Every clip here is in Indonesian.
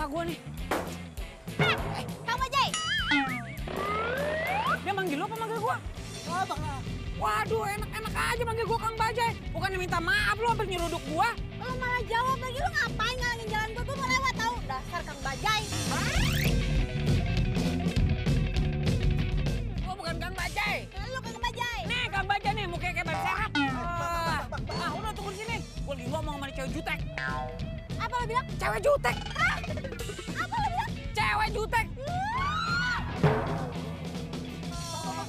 gue nih. Kang Bajai. Dia manggil lu apa manggil gue? Oh, Bang. Waduh, enak-enak aja manggil gue Kang Bajai. Bukannya minta maaf lu hampir nyeruduk gue. Lo malah jawab lagi, lo ngapain ngalangin jalan gue mau lewat tau. Dasar Kang Bajai. Gue bukan Kang Bajai. Lo Kang Bajai. Nih Kang Bajai nih, mukanya kayak ban serap. Udah tunggu di sini. Gue lagi ngomong sama cewek jutek. Apa lo bilang? Cewek jutek. Hah? Apa lo bilang? Cewek jutek.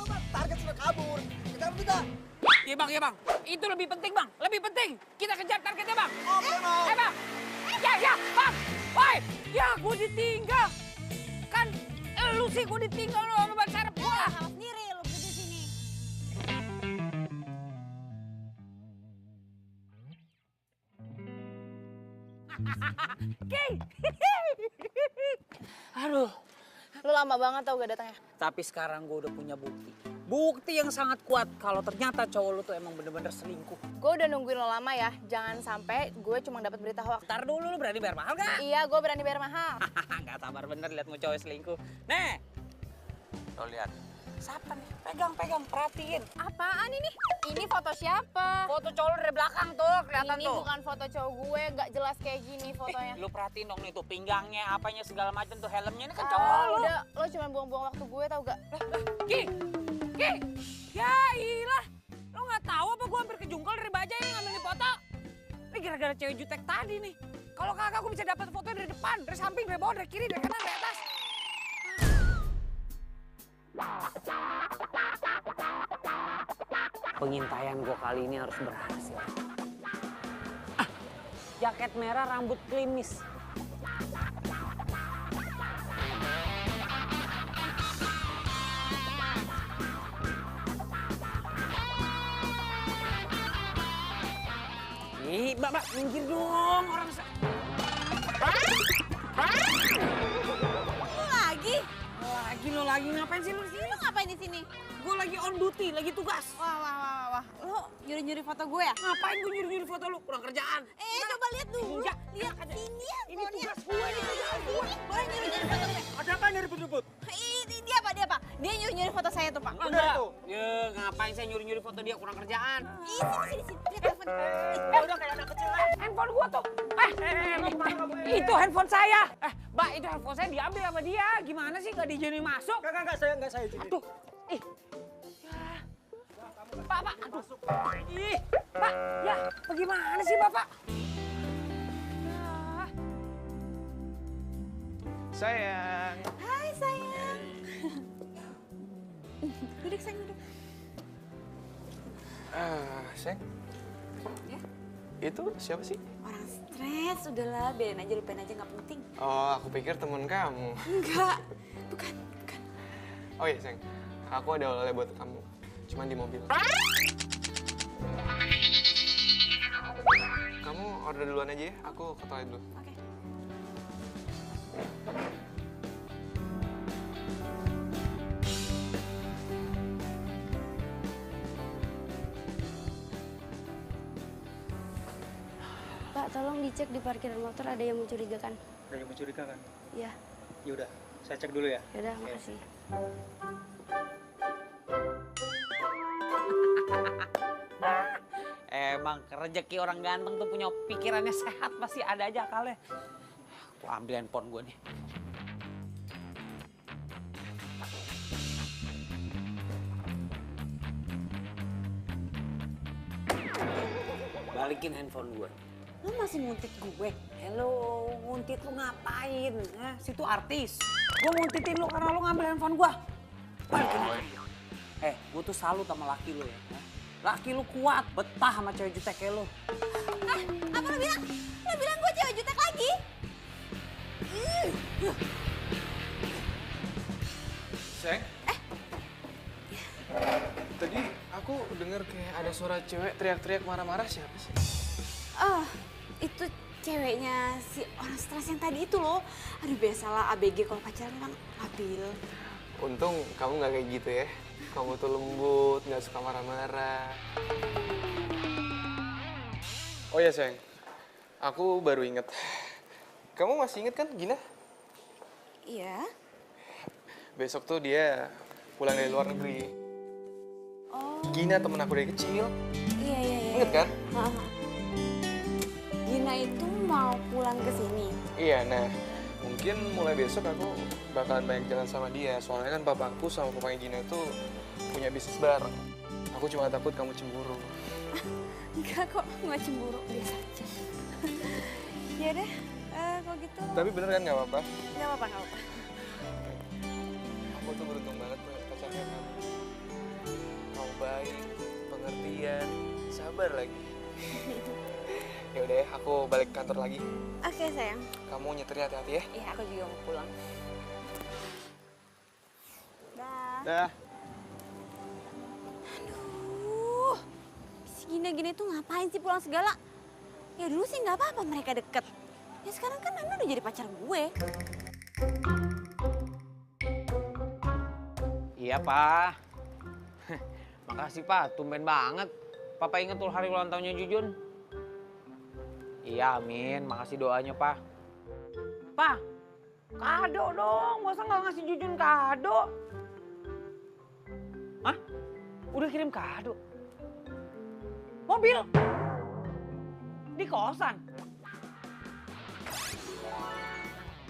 Bang, target sudah kabur. Kita harus kita. Iya bang. Itu lebih penting bang. Lebih penting. Kita kejar targetnya bang. Om. Bang. Ya bang. Woi. Ya gue ditinggal. Kan lu sih gue ditinggal lo sama ban serap gue. Sama sendiri lo berdiri di sini. Oke. Aduh. Lo lama banget tau gak datangnya. Tapi sekarang gue udah punya bukti. Bukti yang sangat kuat kalau ternyata cowok lu tuh emang bener-bener selingkuh. Gue udah nungguin lo lama ya, jangan sampai gue cuma dapat berita hoax. Ntar dulu lu berani bayar mahal gak? Iya, gue berani bayar mahal. Gak sabar bener liat mau cowok selingkuh. Nih, lo lihat. Siapa nih? Pegang, perhatiin. Apaan ini? Ini foto siapa? Foto cowok lu dari belakang tuh, kelihatan Ini tuh. bukan foto cowok gue, nggak jelas kayak gini fotonya. Lu perhatiin dong nih tuh pinggangnya, apanya segala macam tuh helmnya ini kan Ah, cowok lu. udah, lo cuma buang-buang waktu gue tau gak? Ki, ya ilah. Lo nggak tahu apa gue hampir kejungkal dari Bajai yang ngambil nih foto. Ini gara-gara cewek jutek tadi nih. Kalau kagak gue bisa dapat foto dari depan, dari samping, dari bawah, dari kiri, dari kanan, dari atas. Pengintaian gue kali ini harus berhasil. Jaket merah, rambut klimis. Ih, Mbak, minggir dong orang. Lo lagi? Lo lagi ngapain sih lu di sini? Lo ngapain di sini? Gue lagi on duty, lagi tugas. Wah. Lo nyuri-nyuri foto gue ya? Ngapain gue nyuri-nyuri foto lu? Kurang kerjaan. Coba lihat dulu. Enggak. Lihat sini ya. Ini tugas gue, ini kerjaan gue. Boleh nyuri-nyuri foto gue. Ada apa nih ribut-ribut? Ini dia apa? Dia nyuri-nyuri foto saya tuh, Pak. Enggak. Ya, ngapain saya nyuri-nyuri foto dia? Kurang kerjaan. Sini. Lihat telepon. Udah kayak anak kecil lah. Handphone gua tuh. Itu handphone saya. Mbak, itu handphone saya diambil sama dia. Gimana sih nggak diizinin masuk? Enggak saya izinin. Aduh. Ih. Ya. Pak. Aduh. Ih. Pak, ya. Bagaimana sih, Bapak? Ya. Sayang. Hai, sayang. Duduk, sayang, duduk. Sayang. Ya? Itu siapa sih? Orang stres, udahlah, biarin aja, lupain aja, nggak penting. Oh, aku pikir teman kamu. Enggak, bukan. Oh iya, sayang. Aku ada oleh buat kamu. Cuman di mobil. Kamu order duluan aja ya. Aku ke toilet dulu. Oke. Pak, tolong dicek di parkiran motor ada yang mencurigakan. Ada yang mencurigakan? Iya, Ya udah, saya cek dulu ya. yaudah, makasih. Emang rezeki orang ganteng tuh punya pikirannya sehat, pasti ada aja akalnya. Aku ambil handphone gue nih. Balikin handphone gue. Lu masih nguntit gue? Hello, nguntit lu ngapain? Situ artis. Gue nguntitin lu karena lu ngambil handphone gue. Balikin handphone. Gue tuh salut sama laki lu ya. Laki lu kuat, betah sama cewek jutek kayak lu. Apa lo bilang? Lo bilang gue cewek jutek lagi? Sayang. Tadi aku dengar kayak ada suara cewek teriak-teriak marah-marah, siapa sih? Oh, itu ceweknya si orang stres yang tadi itu loh. Aduh, biasalah ABG kalau pacaran kan labil. Untung kamu nggak kayak gitu ya. Kamu tuh lembut, nggak suka marah-marah. Oh ya sayang, aku baru inget. Kamu masih inget kan Gina? Iya. Besok tuh dia pulang dari luar negeri. Oh. Gina temen aku dari kecil. Iya. Ingat kan? Heeh. Gina itu mau pulang ke sini. Iya, nah mungkin mulai besok aku bakalan banyak jalan sama dia. Soalnya kan papaku sama papanya Gina itu punya bisnis bareng. Aku cuma takut kamu cemburu. Enggak kok, nggak cemburu, biasa aja. Ya deh, kalau gitu. Tapi bener kan nggak apa-apa? Nggak apa-apa. Aku tuh beruntung banget punya pacar kayak kamu. Kamu baik, pengertian, sabar lagi. Ya udah ya, aku balik kantor lagi. Oke sayang. Kamu nyetirnya hati-hati ya. Iya, aku juga mau pulang. Dah. Dah. Aduh, si Gina-Gina itu ngapain sih pulang segala? Ya dulu sih nggak apa-apa mereka deket. Ya sekarang kan Nanda udah jadi pacar gue. Iya, Pak. Makasih, Pak. Tumben banget. Papa inget tuh hari ulang tahunnya Jujun. Iya, amin. Makasih doanya, Pak. Pak, kado dong. Masa nggak ngasih Jujun kado? Hah? Udah kirim kado? Mobil? Di kosan?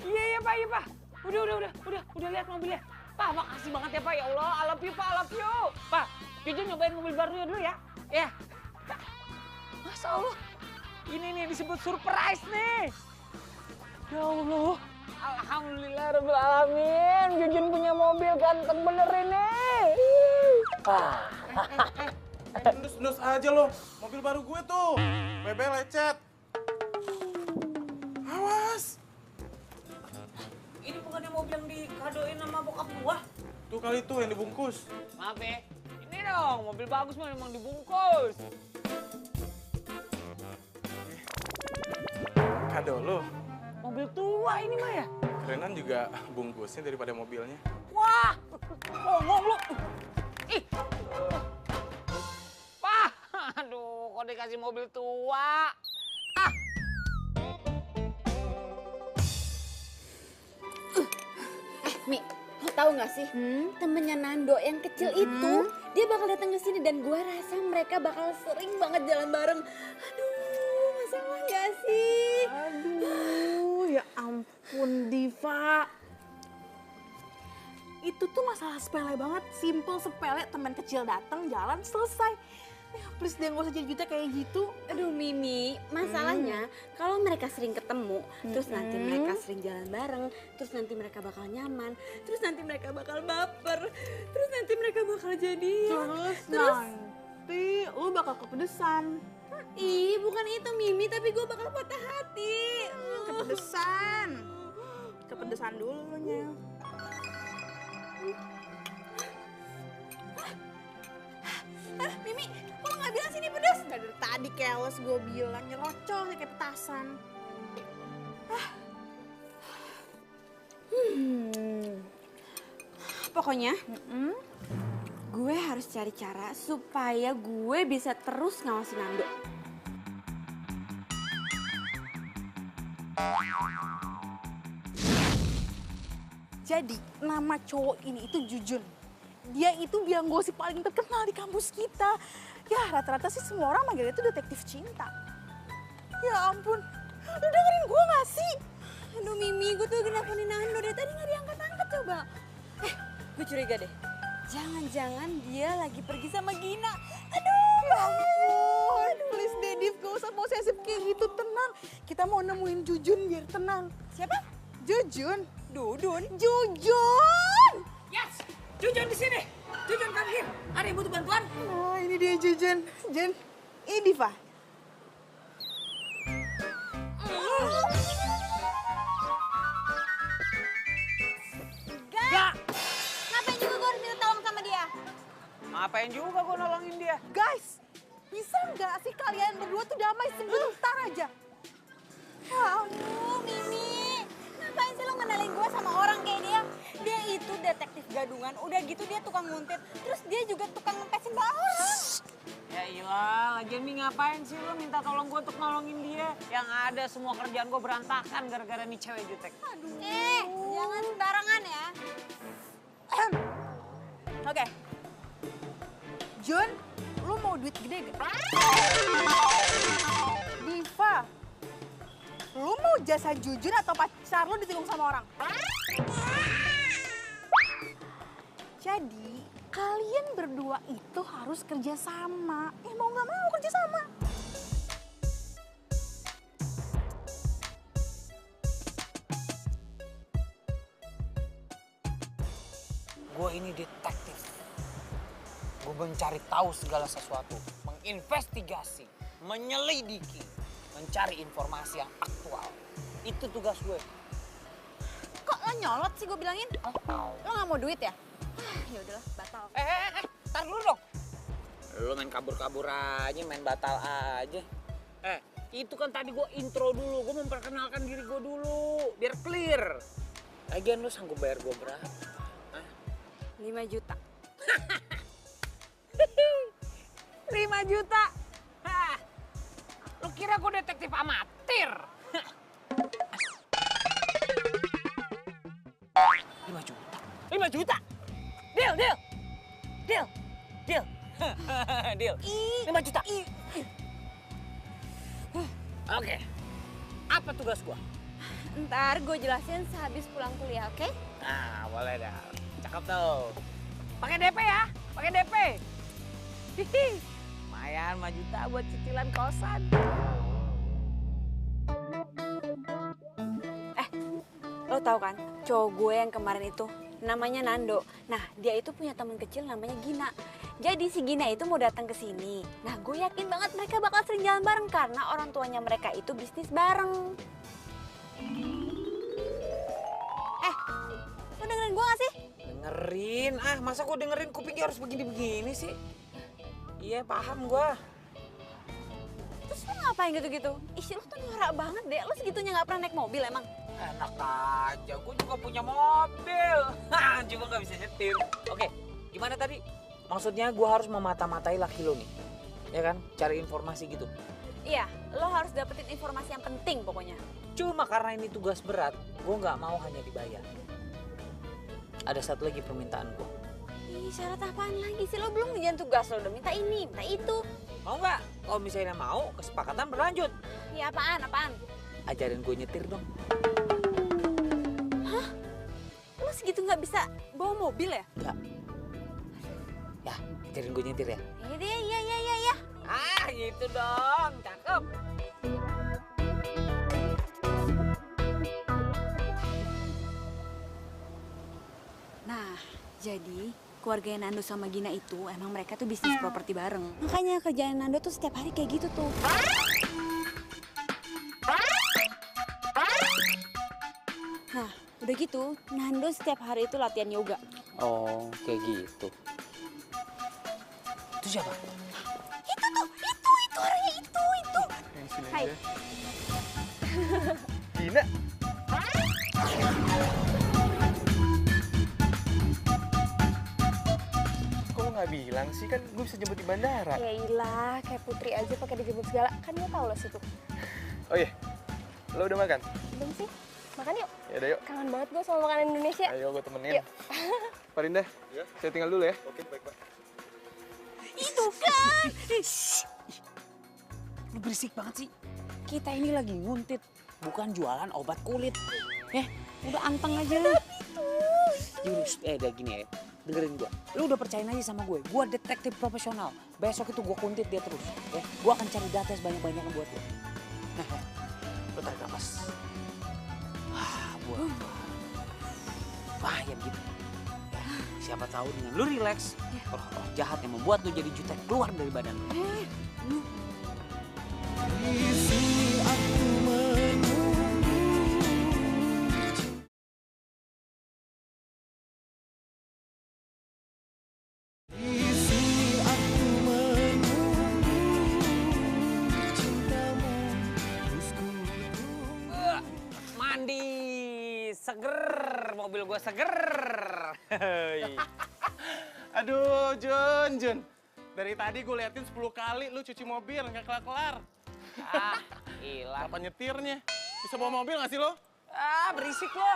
Iya, Pak, iya, Pak. Udah lihat mobilnya. Pak, makasih banget ya, Pak. Ya Allah, I love you, Pak, I love you. Pak, Jujun nyobain mobil barunya dulu ya. Ya. Masya Allah. Ini nih disebut surprise nih. Ya Allah. Alhamdulillah Rabbil Alamin. Jujun punya mobil ganteng bener ini. Nus aja lo, mobil baru gue tuh. BB lecet. Awas. Ini bukannya mobil yang dikadoin sama bokap gua? Tuh kali tuh yang dibungkus. Maaf ya. Ini dong, mobil bagus mah memang dibungkus. Kado lo. Mobil tua ini mah ya. Kerenan juga bungkusnya daripada mobilnya. Wah, ngomong lu. Ih. Pak, aduh, kok dikasih mobil tua? Ah. Mi, lo tau gak sih? Temennya Nando yang kecil itu, dia bakal datang ke sini dan gue rasa mereka bakal sering banget jalan bareng. Aduh, masalah gak sih? Aduh, ya ampun Diva. Itu tuh masalah sepele banget, simple sepele, teman kecil datang, jalan, selesai. Please deh gak usah jadi jutek kayak gitu. Aduh Mimi, masalahnya kalau mereka sering ketemu, terus nanti mereka sering jalan bareng, terus nanti mereka bakal nyaman, terus nanti mereka bakal baper, terus nanti mereka bakal jadian. Terus nanti lu bakal kepedesan. Ih, bukan itu Mimi, tapi gue bakal patah hati. Kepedesan. Kepedesan dulu lu nya. Mimi, kok lo gak bilang sini pedas? Dari tadi keles gue bilang, nyerocos kayak petasan. Pokoknya, gue harus cari cara supaya gue bisa terus ngawasin Nando. Jadi, nama cowok ini itu Jujun. Dia itu biang gosip paling terkenal di kampus kita. Ya, rata-rata sih semua orang manggilnya itu detektif cinta. Ya ampun, lu dengerin gue gak sih? Aduh Mimi, gue tuh lagi nelfonin Nando dari tadi gak diangkat-angkat coba. Gue curiga deh. Jangan-jangan dia lagi pergi sama Gina. Aduh, Ya ampun, please deh Div, gak usah posesif kayak gitu, tenang. Kita mau nemuin Jujun biar tenang. siapa? Jujun? Dudun. Jujun! Yes, Jujun di sini. Jujun come here. Ada yang butuh bantuan? Nah, ini dia Jujun. Jun, ini Diva. Gak. Ngapain juga gue harus minta tolong sama dia? Ngapain juga gue nolongin dia? Guys, bisa nggak sih kalian berdua tuh damai sebentar aja? Ya aduh, Mimi. Ngapain sih lo ngenalin gue sama orang kayak dia? Dia itu detektif gadungan, udah gitu dia tukang nguntit. Terus dia juga tukang ngempesin bawah orang. Ya ilah, lagian Mi ngapain sih lo minta tolong gue untuk nolongin dia? Yang ada semua kerjaan gue berantakan gara-gara nih cewek jutek. Jangan sembarangan ya. Oke. Jun, lu mau duit gede gak? Diva, lu mau jasa Jujun atau pacar lu ditikung sama orang? Jadi, kalian berdua itu harus kerja sama. Mau nggak mau kerja sama. Gue ini detektif. Gue mencari tahu segala sesuatu, menginvestigasi, menyelidiki, mencari informasi yang aktual. Itu tugas gue. Kok lo nyolot sih gue bilangin? Lo nggak mau duit ya? Ya udahlah, batal. Tar dulu dong. Lo main kabur-kabur aja, main batal aja. Itu kan tadi gue intro dulu, gue memperkenalkan diri gue dulu, biar clear. Lagian lo sanggup bayar gue berapa? 5 juta. 5 juta? Hah. Lo kira gue detektif amatir? 5 juta? 5 juta? Deal. Deal. 5 juta. Oke. Apa tugas gua? Ntar gue jelasin sehabis pulang kuliah, oke? Nah, boleh dah. Cakep tuh. Pakai DP ya? Pakai DP. Hihi. Lumayan 5 juta buat cicilan kosan. Lo tau kan, cowok gue yang kemarin itu namanya Nando. Nah, dia itu punya teman kecil namanya Gina. Jadi si Gina itu mau datang ke sini. Nah, gue yakin banget mereka bakal sering jalan bareng karena orang tuanya mereka itu bisnis bareng. Lo dengerin gue gak sih? Dengerin? Masa gue dengerin kupingnya harus begini-begini sih? Iya, paham gua. Terus lo ngapain gitu-gitu? Ih, lo tuh norak banget deh. Lo segitunya gak pernah naik mobil emang? Enak aja, gue juga punya mobil. Cuma gak bisa nyetir. Oke, gimana tadi? Maksudnya gue harus memata-matai laki lo nih. Ya kan? Cari informasi gitu. Iya, lo harus dapetin informasi yang penting pokoknya. Cuma karena ini tugas berat, gue gak mau hanya dibayar. Ada satu lagi permintaan gue. Ih, syarat apaan lagi sih? Lo belum ngerjain tugas, lo udah minta ini, minta itu. Mau nggak? Kalau misalnya mau, kesepakatan berlanjut. Iya, apaan? Ajarin gue nyetir dong. Hah? Lo segitu nggak bisa bawa mobil ya? Enggak. Ya, ajarin gue nyetir ya. Iya. Gitu dong, cakep. Nah, jadi keluarga Nando sama Gina itu emang mereka tuh bisnis properti bareng. Makanya kerjaan Nando tuh setiap hari kayak gitu tuh. Nah, udah gitu, Nando setiap hari itu latihan yoga. Oh, kayak gitu. Itu siapa? Itu orangnya itu. Hai. Gina. Kok lo nggak bilang sih? Kan gue bisa jemput di bandara. Ya ilah, kayak Putri aja pakai dijemput segala. Kan dia tahu lo situ. Oh iya, lo udah makan? Belum sih? Makan yuk. Ya udah yuk. Kangen banget gue sama makanan Indonesia. Ayo gue temenin. Yuk. Pak Rinda, saya tinggal dulu ya. Oke, baik Pak. Itu kan! Lu berisik banget sih. Kita ini lagi nguntit, bukan jualan obat kulit. Udah anteng aja. Jurus, udah gini ya. Dengerin gue. Lu udah percayain aja sama gue. Gue detektif profesional. Besok itu gue kuntit dia terus. Gue akan cari data sebanyak-banyaknya buat lu. Lu tarik nafas. Buat bahaya gitu. Siapa tahu dengan lu relax, roh-roh jahat yang membuat lu jadi jutek keluar dari badan lu. Mandi seger, mobil gue seger. Aduh, Jun. Dari tadi gue liatin 10 kali lu cuci mobil, nggak kelar-kelar. Ah, hilang. Apa nyetirnya? Bisa bawa mobil nggak sih lo? Ah, berisik lo.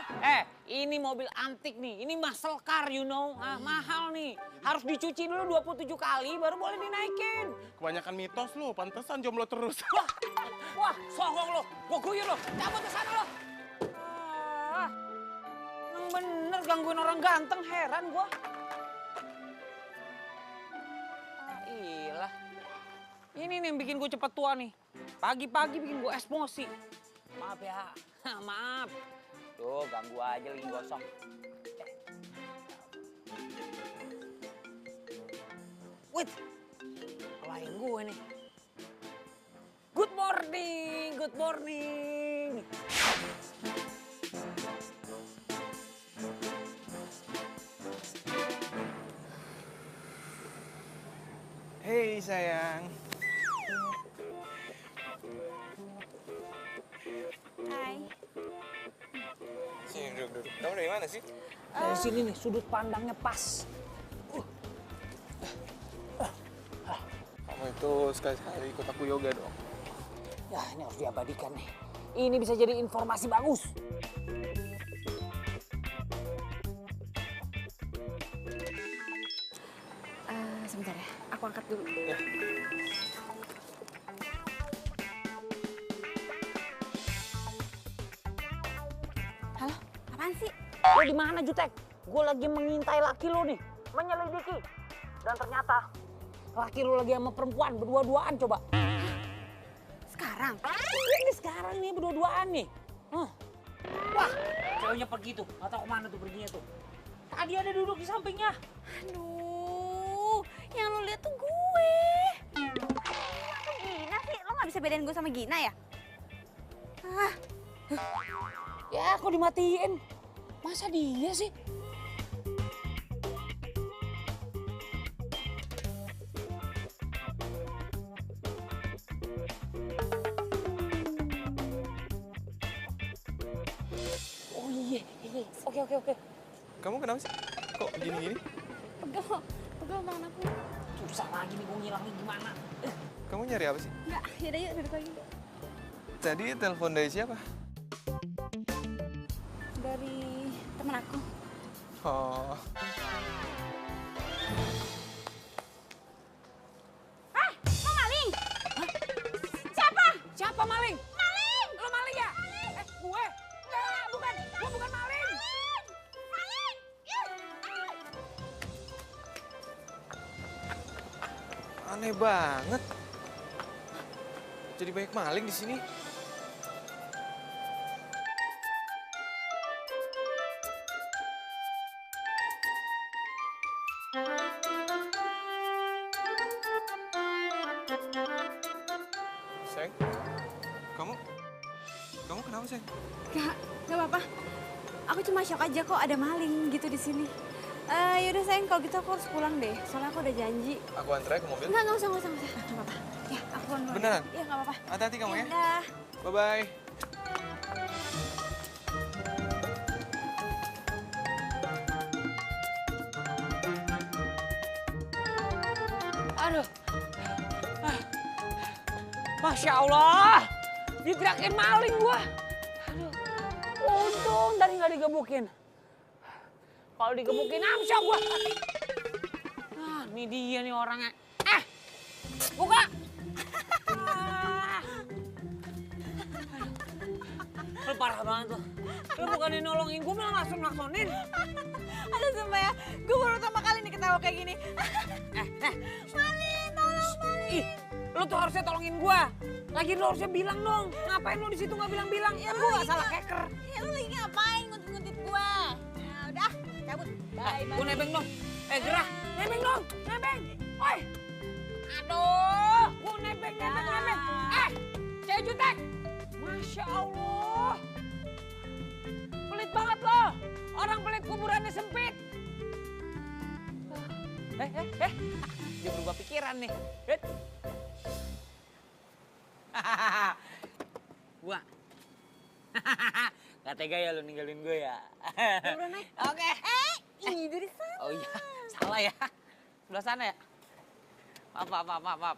Ini mobil antik nih. Ini muscle car, you know. Ah, mahal nih. Harus dicuci dulu 27 kali baru boleh dinaikin. Kebanyakan mitos lu, pantesan jomblo terus. Wah, songong lo. Gua guyur lo. Cabut ke sana lo. Ah, emang bener gangguin orang ganteng, heran gua. Ah, ilah. Ini nih yang bikin gue cepet tua nih. Pagi-pagi bikin gue emosi. Maaf ya, maaf. Tuh, ganggu aja lagi gosok. Wait, lain gue nih. Good morning, good morning. Hei sayang. Hai. Sini duduk. Kamu dari mana sih? Dari sini nih, sudut pandangnya pas. Kamu itu sekali-sekali ikut aku yoga dong. Ya, ini harus diabadikan nih. Ini bisa jadi informasi bagus. Sebentar ya, aku angkat dulu. Ya. Halo, apaan sih? Lo di mana, Jutek? Gue lagi mengintai laki lo nih, menyelidiki. Dan ternyata laki lo lagi sama perempuan berdua-duaan coba. Sekarang? Ini sekarang nih berdua-duaan nih. Wah, ceweknya pergi tuh. Gak tau kemana tuh perginya tuh. Tadi ada duduk di sampingnya. Aduh, yang lo lihat tuh gue. Kok Gina sih? Lo gak bisa bedain gue sama Gina ya? Ya, kok dimatiin? Masa dia sih? Oh iya. Oke. Kamu kenapa sih? Kok gini-gini? Pegel tangan aku. Susah lagi nih gue ngilangnya gimana. Kamu nyari apa sih? Enggak, yaudah yuk duduk lagi. Tadi telepon dari siapa? Dari temen aku. Oh, Lo maling? Siapa maling? Maling! Lo maling ya? Gue? Enggak, bukan. Gue bukan maling. aneh banget. Jadi banyak maling di sini. Sayang, kamu kenapa sayang? Gak apa-apa. Aku cuma shock aja kok ada maling gitu di sini. Yaudah sayang, kalau gitu aku harus pulang deh. Soalnya aku udah janji. Aku antar ke mobil. Nggak usah. Nggak apa-apa. Ya, aku pulang dulu. Beneran? Iya, nggak apa-apa. Hati-hati kamu ya. Udah. Bye-bye. Aduh. Masya Allah. Diteriakin maling gua. Aduh. Untung tadi nggak digebukin. Kalau digebukin amsyah gua. Ah, ini dia nih orangnya. Buka. Lu parah banget tuh. Lu bukannya nolongin gua malah naksonin. Aduh sumpah ya, gue baru pertama kali nih ketawa kayak gini. Maling, tolong maling. Ih, lu tuh harusnya tolongin gua. Lagi lu harusnya bilang dong. Ngapain lu di situ nggak bilang-bilang? Ya gua nggak salah keker. Ya lu lagi ngapain nguntit-nguntit gue? Nah udah, cabut. Bye, Gua nebeng dong. Gerah, nebeng dong, nebeng. Oi. Aduh, gua nebeng. Cewek jutek. Masya Allah. Pelit banget lo. Orang pelit kuburannya sempit. Dia berubah pikiran nih. Gua. Gak tega ya lu ninggalin gue ya. Udah naik. Oke. Ih dari sana. Oh iya, salah ya. Sebelah sana ya? Maaf.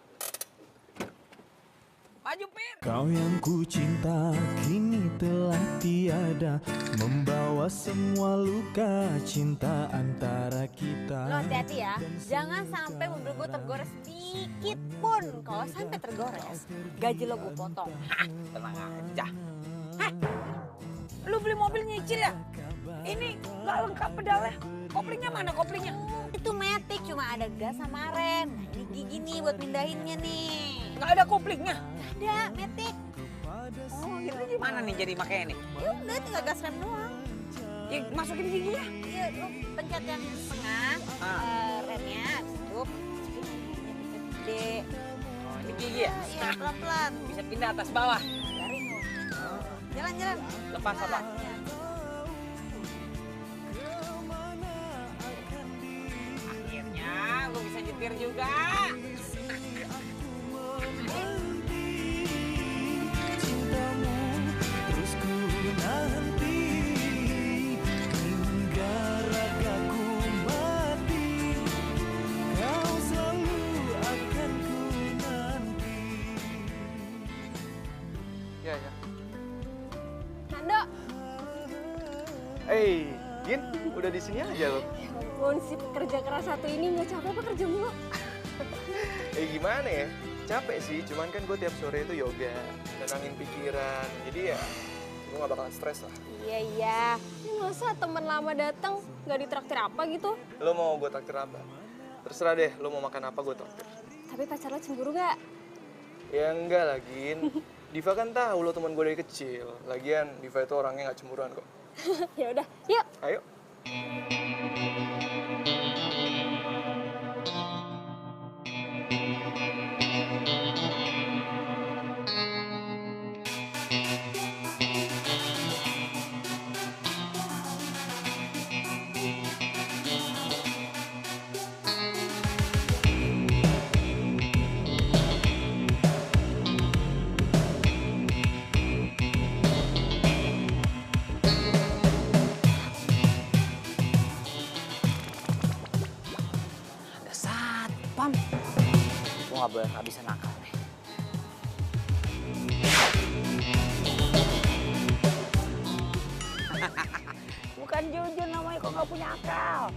Maju, Pir. Kau yang ku cinta kini telah tiada, membawa semua luka cinta antara kita. Lo hati-hati ya, jangan sampai mobil gue tergores sedikit pun. Kalau sampai tergores, gaji lo gue potong. Tenang aja. Lu beli mobil nyicil ya? Ini nggak lengkap pedalnya. Koplingnya mana koplingnya? Itu Matic, cuma ada gas sama rem. Nah ini gigi nih buat mindahinnya nih. Nggak ada koplingnya? Ada, Matic. Oh, itu gimana nih jadi makanya nih? Ya udah, tinggal gas rem doang. Ya, masukin giginya. Iya, lo pencet yang tengah, remnya, habis itu giginya bisa gede. Oh, ini gigi ya? Iya, pelan-pelan. Bisa pindah atas bawah. Garing lo. Jalan. Lepas apa? Akhirnya gue bisa nyetir juga. Terus ku nanti hingga ragaku mati, kau selalu akan ku nanti. Ya. Nando. Gin, udah di sini aja lo. Ampun, si pekerja keras satu ini nggak capek apa kerja mulu? Gimana ya? Capek sih, cuman kan gue tiap sore itu yoga, tenangin pikiran. Jadi ya, gue gak bakalan stres lah. Iya. Masa teman lama datang nggak ditraktir apa gitu? Lo mau gue traktir apa? Terserah deh, lo mau makan apa gue traktir. Tapi pacar lo cemburu nggak? Ya enggak lah, Gin. Diva kan tahu lo teman gue dari kecil. Lagian, Diva itu orangnya gak cemburuan kok. Ya udah, yuk. Ayo. Pam, gue nggak boleh kehabisan akal nih. Bukan Jujun namanya, kok nggak punya akal.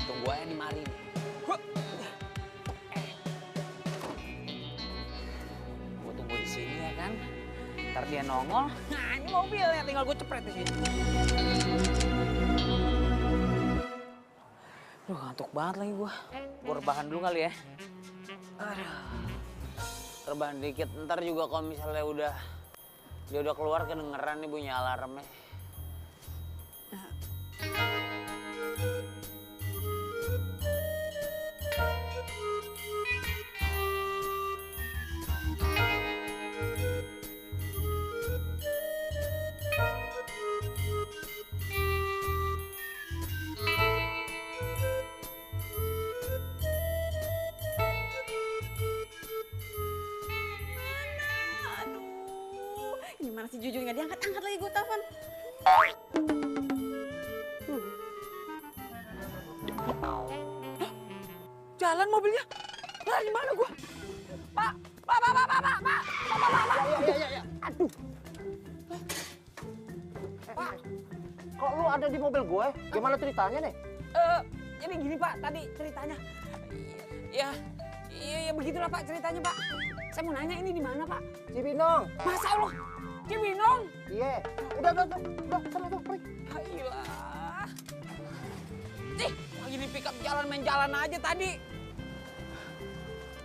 Tunggu aja di mari. Gue tunggu di sini ya kan. Ntar dia nongol, nah ini mobilnya tinggal gue cepret di sini. Duh, ngantuk banget lagi gue. Gue rebahan dulu kali ya. Aduh. Rebahan dikit, ntar juga kalau misalnya dia udah keluar kedengeran nih bunyi alarmnya. Gimana sih Jujun nggak diangkat-angkat lagi gue telepon. Jalan mobilnya. Lah di mana gua? Pak. Ya. Aduh. Pak, kok lu ada di mobil gue? Gimana ceritanya nih? Jadi gini Pak, tadi ceritanya. Ya begitulah Pak ceritanya Pak. Saya mau nanya ini di mana Pak? Cibinong. Masa Allah, Cibinong? Iya. Udah, sana tuh, pergi. Ayolah. Lagi di pick up main jalan aja tadi.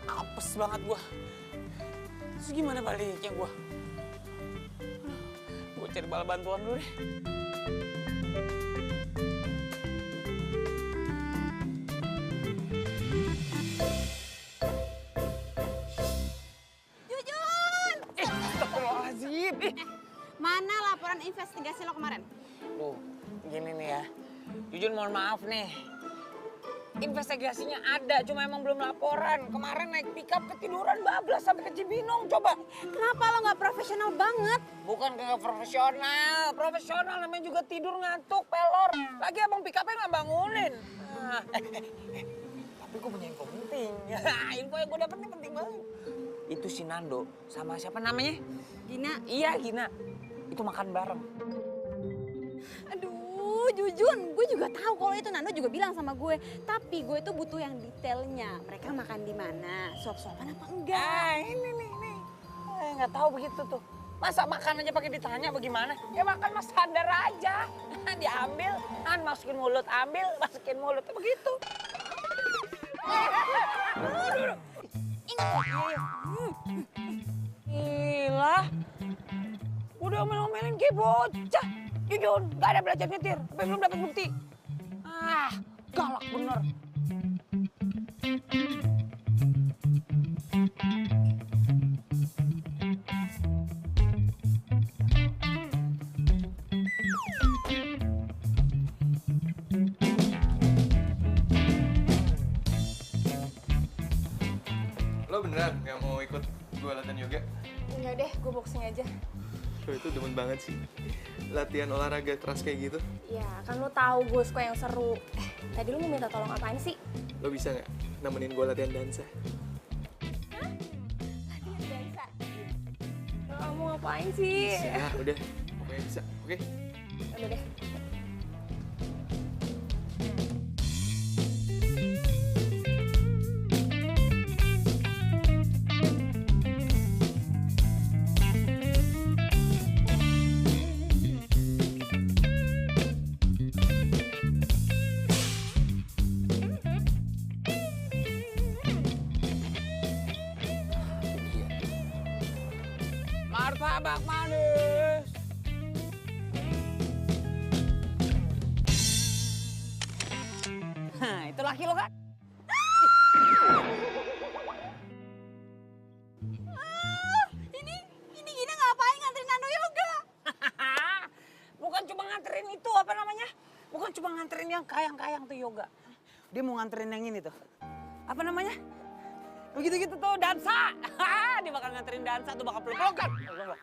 Apes banget gua. Terus gimana baliknya gua? Gua cari bala bantuan dulu deh. Jujun! Astagfirullahaladzim. Mana laporan investigasi lo kemarin? Duh, gini nih ya. Jujun mohon maaf nih. investigasinya ada, cuma emang belum laporan. Kemarin naik pickup ketiduran bablas sampai ke Cibinong, coba. Kenapa lo nggak profesional banget? Bukan kagak profesional namanya juga tidur ngantuk, pelor. Lagi abang pickupnya nggak bangunin. Tapi gue punya info penting. Info yang gue dapet ini penting banget. Itu si Nando sama siapa namanya? Gina. Iya, Gina. Itu makan bareng. Aduh, Jujun, gue juga tahu kalau itu Nando juga bilang sama gue. Tapi gue tuh butuh yang detailnya. Mereka makan di mana? Suap-suapan apa enggak? Ini nih. Nggak tahu begitu tuh. Masa makan aja pakai ditanya bagaimana? Ya makan mas sadar aja. Diambil, masukin mulut, ambil, masukin mulut. Begitu. Gila. Udah omel-omelin kayak bocah. Jujun, gak ada belajar nyetir. Tapi belum dapat bukti. Galak bener. Lo beneran nggak mau ikut gue latihan yoga? Enggak deh, gue boxing aja. Lo itu demen banget sih, latihan olahraga keras kayak gitu. Ya, kan lo tahu gue suka yang seru. Tadi lo mau minta tolong apaan sih? Lo bisa nggak nemenin gue latihan dansa? Latihan dansa? Lo mau ngapain sih? Ya udah, pokoknya bisa, oke? Udah deh. Martabak manis. Itu laki lo kan? Ini Gina ngapain nganterin Nando yoga? Bukan cuma nganterin itu, apa namanya? Bukan cuma nganterin yang kayang-kayang tuh yoga. Dia mau nganterin yang ini tuh. Apa namanya? Begitu-gitu tuh, dansa. Dia bakal nganterin dansa tuh, bakal peluk-pelukan.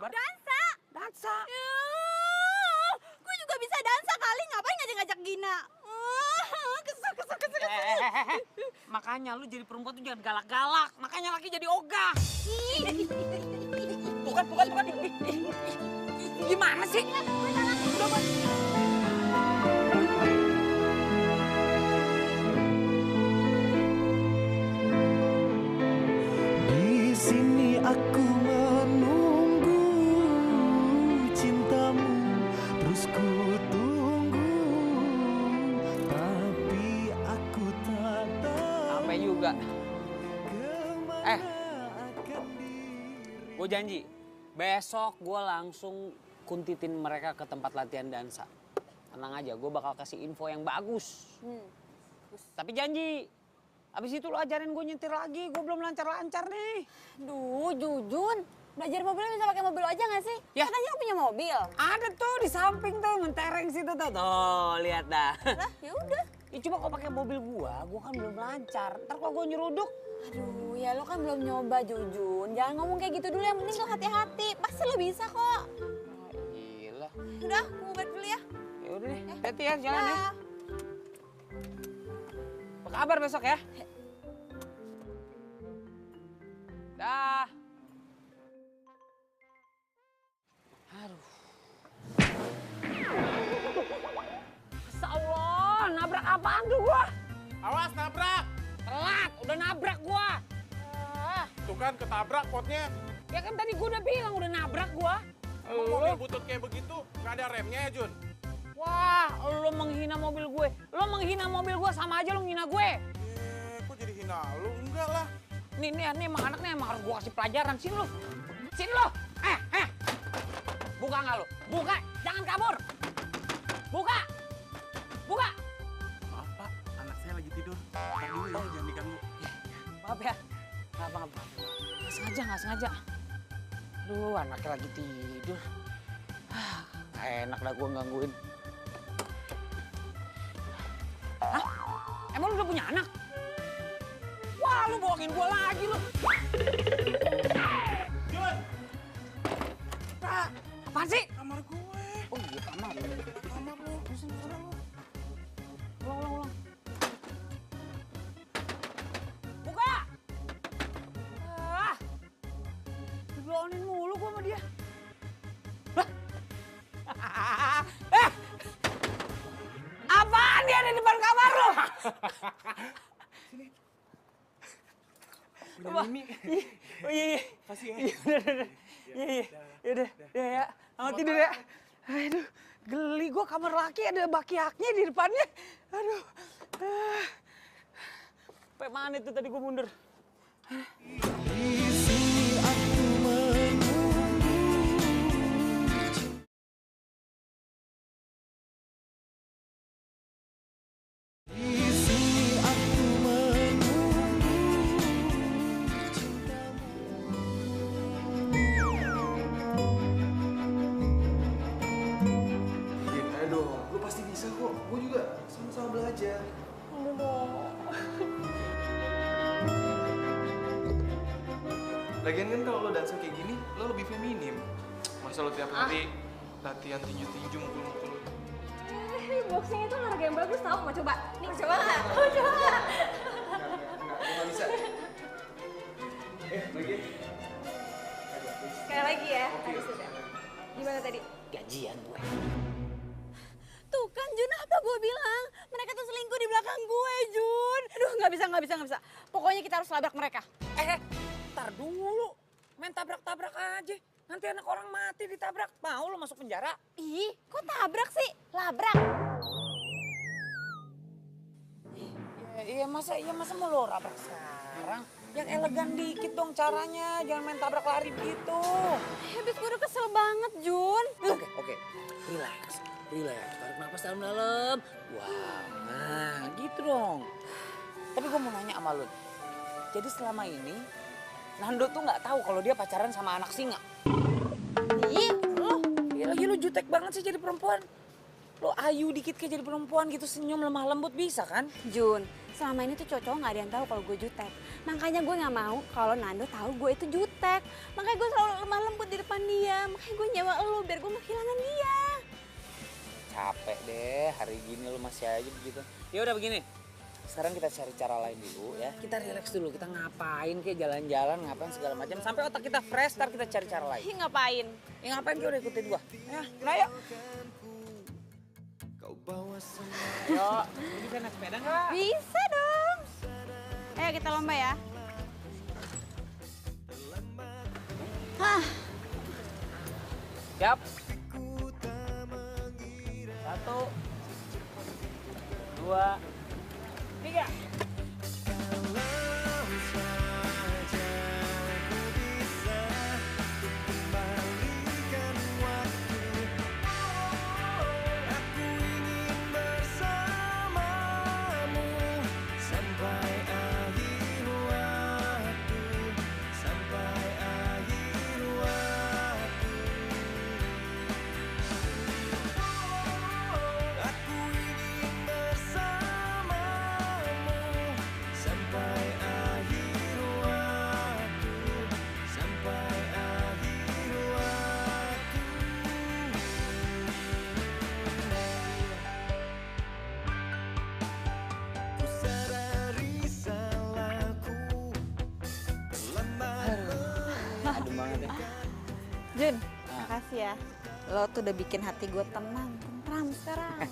Dansa? Dansa. Gue juga bisa dansa kali, ngapain ngajak-ngajak Gina? Kesel. Makanya lu jadi perempuan tuh jangan galak-galak. Makanya laki jadi ogah. Bukan. Gimana sih? Di sini aku menunggu cintamu, terus ku tunggu, tapi aku tak tahu Sampai juga. kemana akan Gue janji, besok gue langsung kuntitin mereka ke tempat latihan dansa. Tenang aja, gue bakal kasih info yang bagus. Tapi janji, abis itu lo ajarin gue nyetir lagi, gue belum lancar-lancar nih. Duh, Jujun, belajar mobilnya bisa pakai mobil aja nggak sih? Ya. Katanya lo punya mobil. Ada tuh di samping tuh, mentereng situ tuh. Tuh, lihat dah. Lah, ya udah. Ya cuma kalau pakai mobil gua kan belum lancar. Ntar kalau gua nyeruduk, Aduh, ya lo kan belum nyoba, Jujun. Jangan ngomong kayak gitu dulu, yang penting lo hati-hati. Pasti lo bisa kok. gila. Udah, gue balik dulu ya. Ya udah deh, hati ya, jalan ya. Dah. Apa kabar besok ya? Dah. Aduh. Masya Allah, nabrak apaan tuh gua? Awas nabrak. Telat, udah nabrak gua. Tuh kan ketabrak potnya. Ya kan tadi gua udah bilang udah nabrak gua. Emang mobil butut kayak begitu nggak ada remnya ya Jun? Wah, lo menghina mobil gue. Lo menghina mobil gue sama aja lo menghina gue. Kok jadi hina lu? Enggak lah. Nih emang anak nih emang harus gue kasih pelajaran. Sini lo. Sini lo. Buka nggak lo? Buka. Jangan kabur. Buka. Buka. Maaf Pak, anak saya lagi tidur. Ntar dulu ya, jangan diganggu. Maaf ya. Nggak sengaja, nggak sengaja. Aduh, anaknya lagi tidur. Nggak enak dah gue gangguin. Hah? Emang lu udah punya anak? Wah, lu bohongin gua lagi lu. Jun! Apaan sih? Kamar gue. Oh iya, kamar. Kamar lu, pusing sana lu. Ulang. Buka! Ah, dibelaunin mulu gua sama dia. Apaan dia ada di depan kamar lo? Sini. Apa? Oh iya. Kasih ya. Iya. Yaudah, ya. Selamat tidur ya. Aduh, geli gua kamar laki ada baki-haknya di depannya. Aduh. Sampai mana itu tadi gua mundur? Aduh, lu pasti bisa kok. Gue juga sama-sama belajar. Lagian kan kalau lo dansa kayak gini, lo lebih feminim. Masa lo tiap hari latihan tinju-tinju mukul-mukul. Boxing itu olahraga yang bagus tau, mau coba? Nih, mau coba nggak? Mau coba nggak? Enggak, gue bisa. Lagi. Sekali lagi ya, habis sudah. Gimana tadi? Gajian gue. Tuh kan Jun, apa gue bilang? Mereka tuh selingkuh di belakang gue, Jun. Aduh, nggak bisa. Pokoknya kita harus labrak mereka. Ntar dulu. Main tabrak-tabrak aja. Nanti anak orang mati ditabrak. Mau lo masuk penjara? Ih, kok tabrak sih? Labrak. Iya masa mau lo labrak sekarang? Yang elegan dikit dong caranya. Jangan main tabrak lari begitu. Habis gue udah kesel banget, Jun. Oke. Relax. Tarik nafas dalam-dalam. Wow, nah gitu dong. Tapi gue mau nanya sama lo. Jadi selama ini, Nando tuh nggak tahu kalau dia pacaran sama anak singa. Ih, lo. Ya lagi lu jutek banget sih jadi perempuan. Lo ayu dikit kayak jadi perempuan gitu, senyum lemah lembut bisa kan? Jun, selama ini tuh cowok nggak ada yang tahu kalau gue jutek. Makanya gue nggak mau kalau Nando tahu gue itu jutek. Makanya gue selalu lemah lembut di depan dia. Makanya gue nyewa lo biar gue gak kehilangan dia. Capek deh, hari gini lu masih aja begitu. Ya udah begini, sekarang kita cari cara lain dulu ya. Kita relax dulu, kita ngapain kayak jalan-jalan, ngapain segala macam. Sampai otak kita fresh, ntar kita cari cara lain. Ih, ngapain? Ya ngapain dia udah ikutin gua. Ya, nah yuk. Ayo, lu bisa naik sepeda nggak? Bisa dong. Ayo kita lomba ya. Hah. Siap. 1, 2, 3. Jun, makasih ya. Lo tuh udah bikin hati gue tenang, tentram sekarang.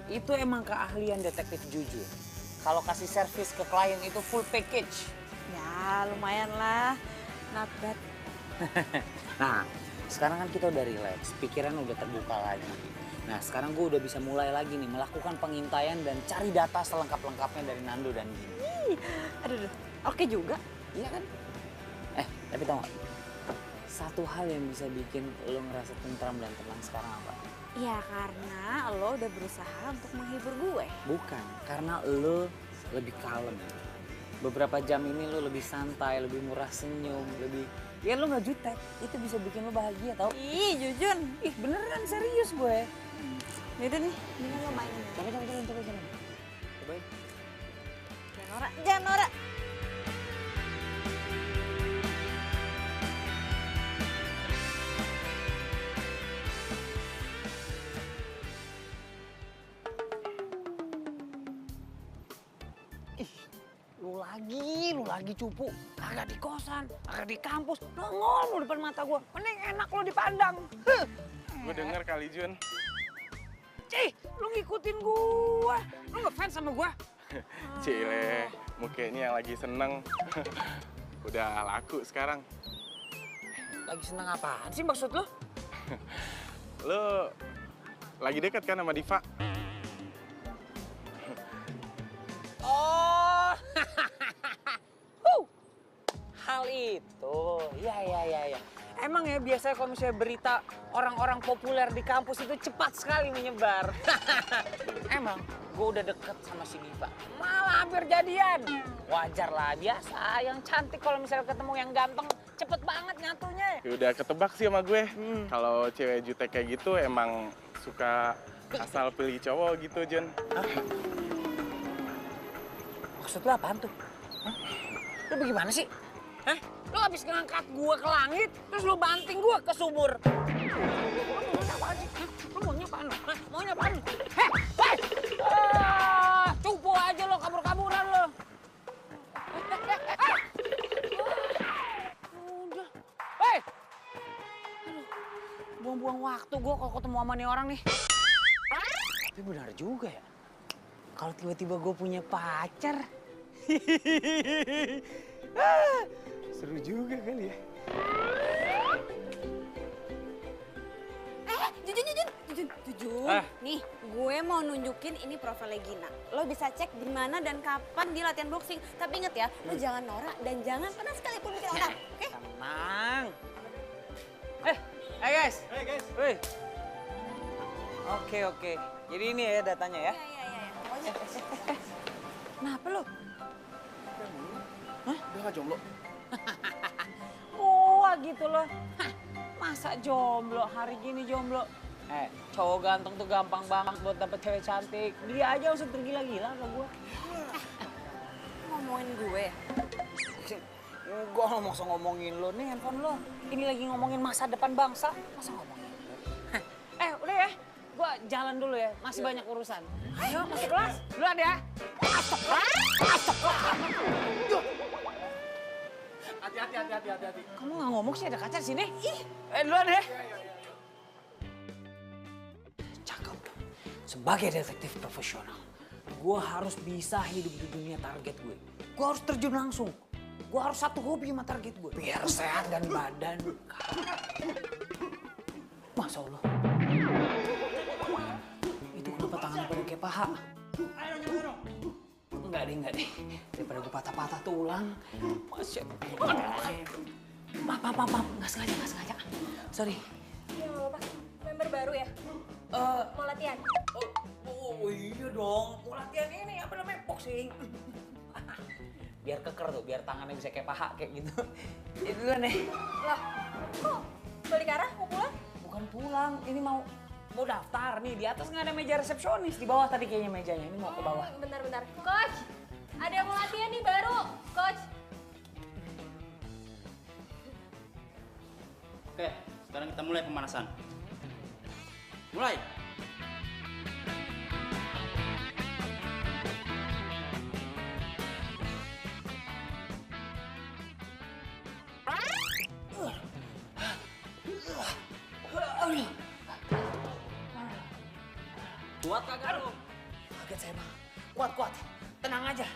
Itu emang keahlian detektif jujur. Kalau kasih servis ke klien itu full package. Ya lumayan lah, not bad. Nah, sekarang kan kita udah relax, pikiran udah terbuka lagi. Nah, sekarang gue udah bisa mulai lagi nih melakukan pengintaian dan cari data selengkap-lengkapnya dari Nando dan Gini. Aduh, oke juga. Iya kan? Tapi tau gak? Satu hal yang bisa bikin lo ngerasa tentram dan tenang sekarang apa? Ya karena lo udah berusaha untuk menghibur gue. Bukan, karena lo lebih kalem. Beberapa jam ini lo lebih santai, lebih murah senyum, lebih... Ya lo gak jutek, itu bisa bikin lo bahagia tau? Ih Jujun. Ih beneran serius gue. Yaudah nih, mendingan lo main. Coba. Cobain. norak, jangan norak. Lu lagi cupu. Kagak di kosan, kagak di kampus. Nongol lu depan mata gua. Mending enak lu dipandang. Gue denger kali Jun. Cih, lu ngikutin gua. Lu ngefans sama gua? Cile, mukanya yang lagi seneng. Udah laku sekarang. Lagi seneng apaan sih maksud lu? Lu lagi deket kan sama Diva? Oh, hal itu, ya. Emang ya biasanya kalau misalnya berita orang-orang populer di kampus itu cepat sekali menyebar. Emang gue udah deket sama si Diva, malah hampir jadian. Wajar lah, biasa. Yang cantik kalau misalnya ketemu yang ganteng, cepet banget nyatunya. Udah ketebak sih sama gue. Kalau cewek jutek kayak gitu emang suka asal pilih cowok gitu, Jun. Maksud lu apaan tuh? Hah? Lu bagaimana sih? Hah? Lu habis ngangkat gua ke langit, terus lu banting gua ke sumur. Lu maunya apaan sih? Hah? Lu maunya apaan? Hah? Maunya apaan? Hei! Cupu aja lo, kabur-kaburan lo. Udah. Hei! Buang-buang waktu gua kalau ketemu sama nih orang nih. Tapi benar juga ya. Kalau tiba-tiba gue punya pacar. Seru juga kali ya. Jujun. Nih, gue mau nunjukin ini profilnya Gina. Lo bisa cek di mana dan kapan dia latihan boxing. Tapi inget ya, lo jangan norak dan jangan pernah sekalipun bikin orang. Oke? Tenang. Hey guys. Wih. Oke. Jadi ini ya datanya ya. Iya. Kenapa lo? Hah? Dia gak jomblo? Wah gitu loh. Hah, masa jomblo? Hari gini jomblo? Cowok ganteng tuh gampang banget buat dapet cewek cantik. Dia aja langsung tergila-gila sama gue. Ngomongin gue. Gue nggak mau ngomongin lo nih handphone lo. Ini lagi ngomongin masa depan bangsa. Masa ngomongin lo? Udah ya. Gue jalan dulu ya. Masih banyak urusan. Ayo masuk kelas. Duluan ya. Masuk kelas. Hati-hati. Kamu nggak ngomong sih ada kaca di sini? Duluan ya. Cakep. Sebagai detektif profesional, gue harus bisa hidup di dunia target gue. Gue harus terjun langsung. Gue harus satu hobi sama target gue. Biar sehat dan badan. Masya Allah. Itu kenapa tangannya pada kayak paha? Enggak deh. Daripada gue patah-patah tulang. Masya Allah. Maaf. Nggak sengaja. Sorry. Ya nggak apa-apa. Member baru ya? Mau latihan? Oh iya dong. Mau latihan ini apa namanya? Boxing. Biar keker tuh, biar tangannya bisa kayak paha kayak gitu. Jadi duluan deh. Lah, kok balik arah mau pulang? Bukan pulang, ini mau daftar nih. Di atas nggak ada meja resepsionis, di bawah tadi kayaknya mejanya. Ini mau ke bawah. Bentar. Coach, ada yang mau latihan nih baru. Coach. Oke, sekarang kita mulai pemanasan. Mulai. Kuat kagak lu? Kaget saya bang. Kuat. Tenang aja.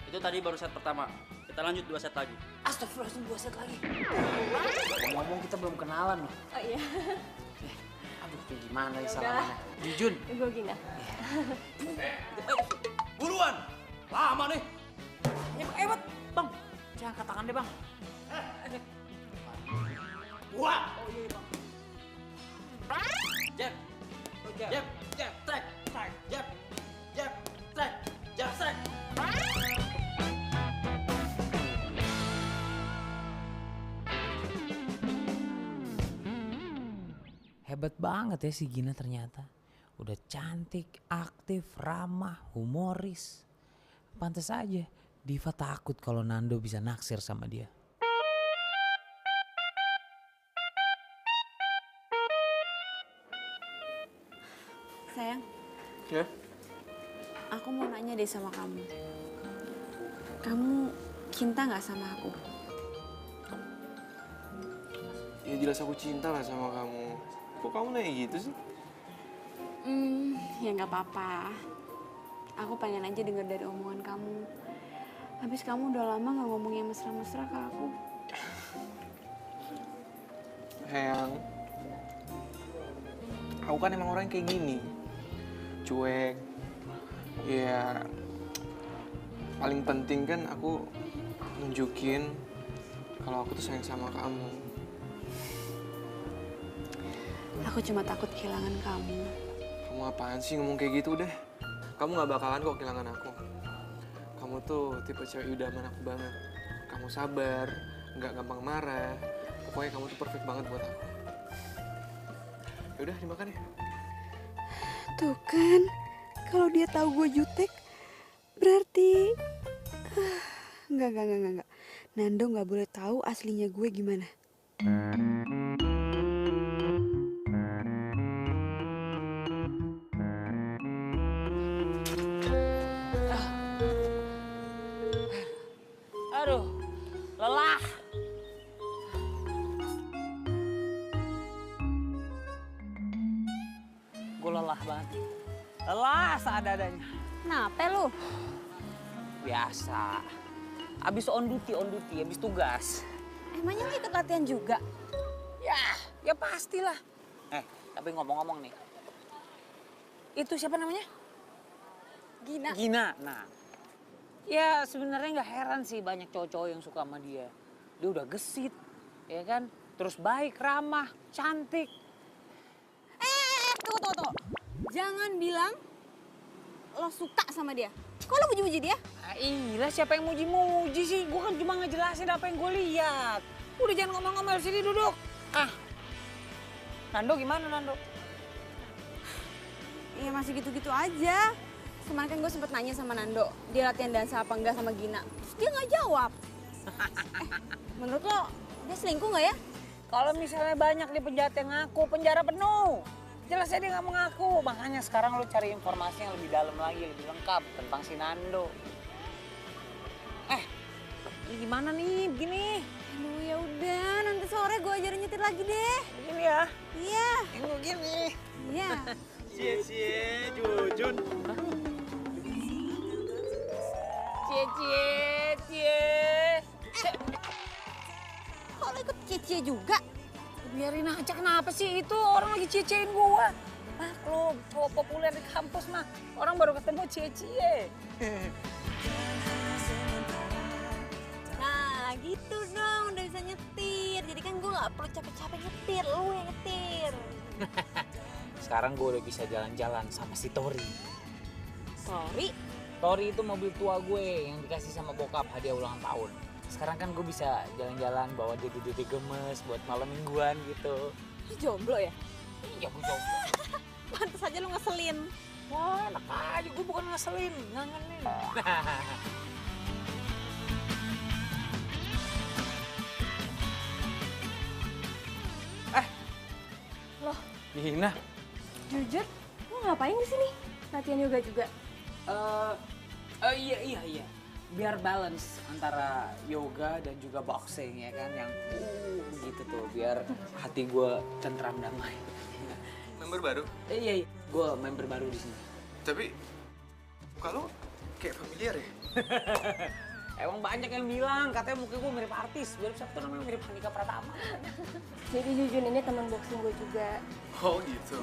Itu tadi baru set pertama. Kita lanjut 2 set lagi. Astagfirullahaladzim, 2 set lagi. Ngomong kita belum kenalan loh. Oh iya. Aduh, gimana ya Yaudah. salamannya? Jujun. Gue Gina. Buruan! Lama nih. Hebat, bang. Jangan angkat tangan deh bang. Buat! Oh iya bang. Jab, track, jab, track. Hebat banget ya si Gina ternyata. Udah cantik, aktif, ramah, humoris. Pantes aja Diva takut kalau Nando bisa naksir sama dia. Sayang, Ya? aku mau nanya deh sama kamu. Kamu cinta nggak sama aku? Ya jelas aku cinta lah sama kamu. Kok kamu nanya gitu sih? Ya nggak apa-apa. Aku pengen aja denger dari omongan kamu. Habis kamu udah lama nggak ngomong yang mesra-mesra ke aku. Sayang, aku kan emang orang kayak gini. Cuek. Ya, paling penting kan aku nunjukin kalau aku tuh sayang sama kamu. Aku cuma takut kehilangan kamu. Kamu apaan sih ngomong kayak gitu deh? Kamu gak bakalan kok kehilangan aku. Kamu tuh tipe cewek idaman aku banget. Kamu sabar, gak gampang marah. Pokoknya kamu tuh perfect banget buat aku. Yaudah, dimakan ya. Tuh kan, kalau dia tahu gue jutek, berarti enggak. Nando nggak boleh tahu aslinya gue gimana. Aduh, lelah. Gue lelah banget. Lelah seadanya. Kenapa lu? Biasa. Abis on duty, abis tugas. Emangnya lu ikut latihan juga? Ya pastilah. Tapi ngomong-ngomong nih. Itu siapa namanya? Gina. Nah, ya sebenarnya nggak heran sih banyak cowok-cowok yang suka sama dia. Dia udah gesit, ya kan? Terus baik, ramah, cantik. Tunggu. Jangan bilang lo suka sama dia. Kok lo muji-muji dia? Iya, siapa yang muji-muji sih? Gue kan cuma ngejelasin apa yang gue lihat. Udah jangan ngomong-ngomong, sini duduk. Nando gimana, Nando? Iya masih gitu-gitu aja. Kemarin kan gue sempet nanya sama Nando, dia latihan dansa apa enggak sama Gina. Terus dia nggak jawab. Menurut lo, dia selingkuh nggak ya? Kalau misalnya banyak nih penjahat yang ngaku, penjara penuh. Jelas dia nggak mengaku. Makanya sekarang lo cari informasi yang lebih dalam lagi, lebih lengkap tentang si Nando. Ini gimana nih, begini? Aduh ya udah, nanti sore gue ajarin nyetir lagi deh. Begini ya? Iya. Yang begini. Iya. Cie, Jujun. Cie. Kok lo ikut cie juga? Biarin aja, kenapa sih? Itu orang lagi cie-ciein gua. Kalau populer di kampus mah, orang baru ketemu cie-cie. Nah gitu dong, udah bisa nyetir. Jadi kan gue gak perlu capek-capek nyetir, lu yang nyetir. Sekarang gue udah bisa jalan-jalan sama si Tori. Tori itu mobil tua gue yang dikasih sama bokap hadiah ulang tahun. Sekarang kan gue bisa jalan-jalan bawa dia gemes buat malam mingguan gitu. Lu jomblo ya? Iya, gue jomblo. Pantes aja lu ngeselin. Wah, enak aja, gue bukan ngeselin, ngangenin. Loh, Gina. Jujur, lo ngapain di sini? Latihan yoga juga? Iya. Biar balance antara yoga dan juga boxing ya kan, yang gitu tuh, biar hati gue tentram damai. Member baru? Iya, gue member baru di sini. Tapi kalau kayak familiar ya? Emang banyak yang bilang katanya muka gue mirip artis, mirip siapa tuh namanya, mirip Handika Pratama. Jadi Jujun ini teman boxing gue juga. Oh gitu.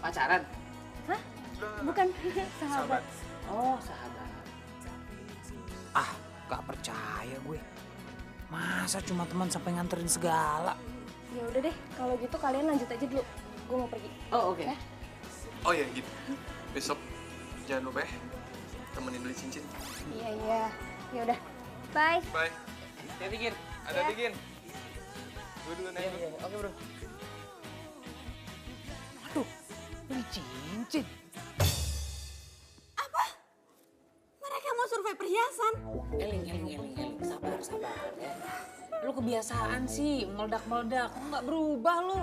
Pacaran? Hah? Bukan, sahabat. Oh, sahabat. Gak percaya gue. Masa cuma teman sampai nganterin segala? Ya udah deh, kalau gitu kalian lanjut aja dulu. Gue mau pergi. Oh, oke. Oh ya gitu. Besok jangan lupa ya temenin beli cincin. Iya. Ya udah. Bye. Bye. Hati-hati, Gin. Ada Gin. Gue dulu naik. Iya. Oke, bro. Aduh, beli cincin. Apa? Mereka perhiasan. Eling, sabar ya. Lu kebiasaan sih meledak-meledak, kok nggak berubah lu?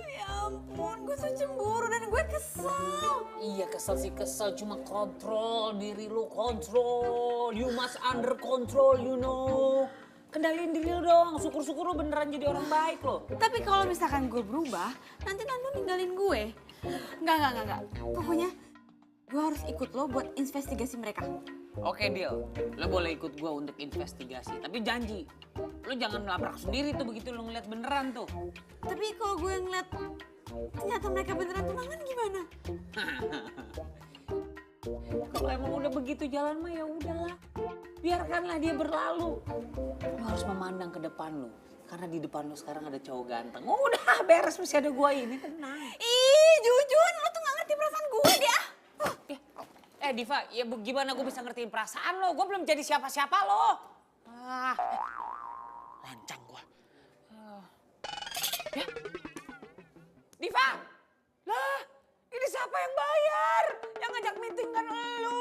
Ya ampun, gue tuh cemburu dan gue kesel. Iya kesel, cuma kontrol diri lu, kontrol. You must under control, you know. Kendaliin diri lu dong, syukur-syukur lu beneran jadi orang baik lo. Tapi kalau misalkan gue berubah, nanti Nando ninggalin gue. Enggak. Pokoknya gue harus ikut lo buat investigasi mereka. Oke, deal. Lo boleh ikut gua untuk investigasi, tapi janji. Lo jangan melabrak sendiri tuh begitu lo ngeliat beneran tuh. Tapi kalau gue ngeliat ternyata mereka beneran tunangan gimana? Kalau emang udah begitu jalan mah ya udahlah. Biarkanlah dia berlalu. Lo harus memandang ke depan lo. Karena di depan lo sekarang ada cowok ganteng. Oh, udah beres, masih ada gua ini, tenang. Ih, Jujun, lo tuh gak ngerti perasaan gue dia. Diva, ya gimana gue bisa ngertiin perasaan lo? Gue belum jadi siapa-siapa lo. Lancang gue. Ya. Diva! Lah, ini siapa yang bayar? Yang ngajak meeting kan lo.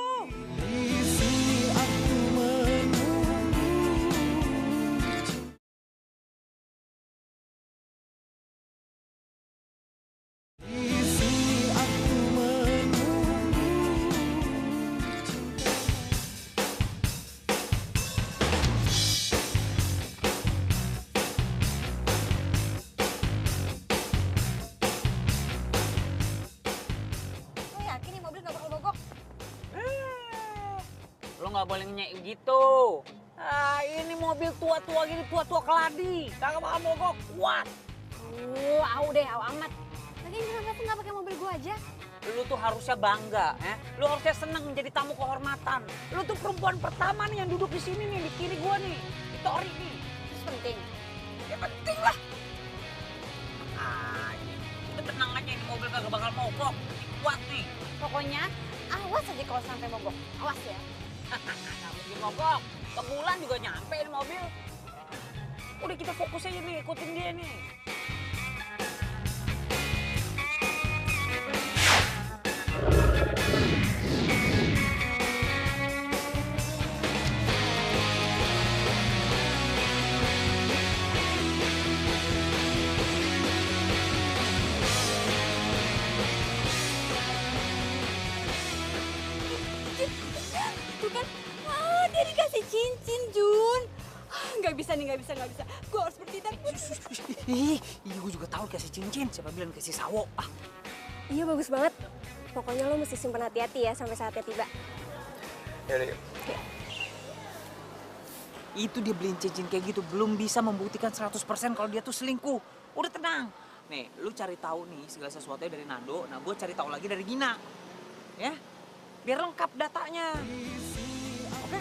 Nggak boleh nyek gitu. Ini mobil tua-tua gini, tua-tua keladi. Kagak bakal mogok, kuat. Au amat. Lagi kenapa tuh nggak pakai mobil gua aja? Lu tuh harusnya bangga, Lu harusnya seneng menjadi tamu kehormatan. Lu tuh perempuan pertama nih yang duduk di sini nih, di kiri gua nih. Itu Ori nih. Terus penting. Ya penting lah. Udah tenang aja, ini mobil kagak bakal mogok. Kuat nih. Pokoknya awas aja kalau sampai mogok. Awas ya. Nggak mungkin mogok, sebulan juga nyampe di mobil. Udah kita fokus aja nih, ikutin dia nih. Dia dikasih cincin, Jun. Nggak bisa. Gue harus bertindak. Iya, gue juga tahu kasih cincin. Siapa bilang kasih sawo? Iya, bagus banget. Pokoknya lo mesti simpen hati-hati ya sampai saatnya tiba. Yaudah, yuk. Itu dia beliin cincin kayak gitu belum bisa membuktikan 100% kalau dia tuh selingkuh. Udah tenang. Nih, lu cari tahu nih segala sesuatunya dari Nando. Nah, gue cari tahu lagi dari Gina. Ya? Biar lengkap datanya. Oke?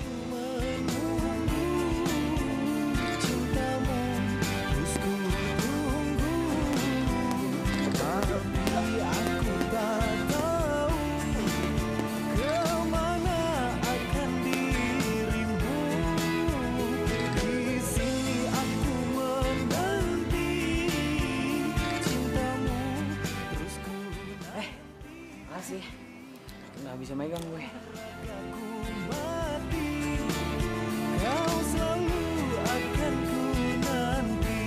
Makasih. Nggak bisa megang gue. Kau selalu akan ku nanti.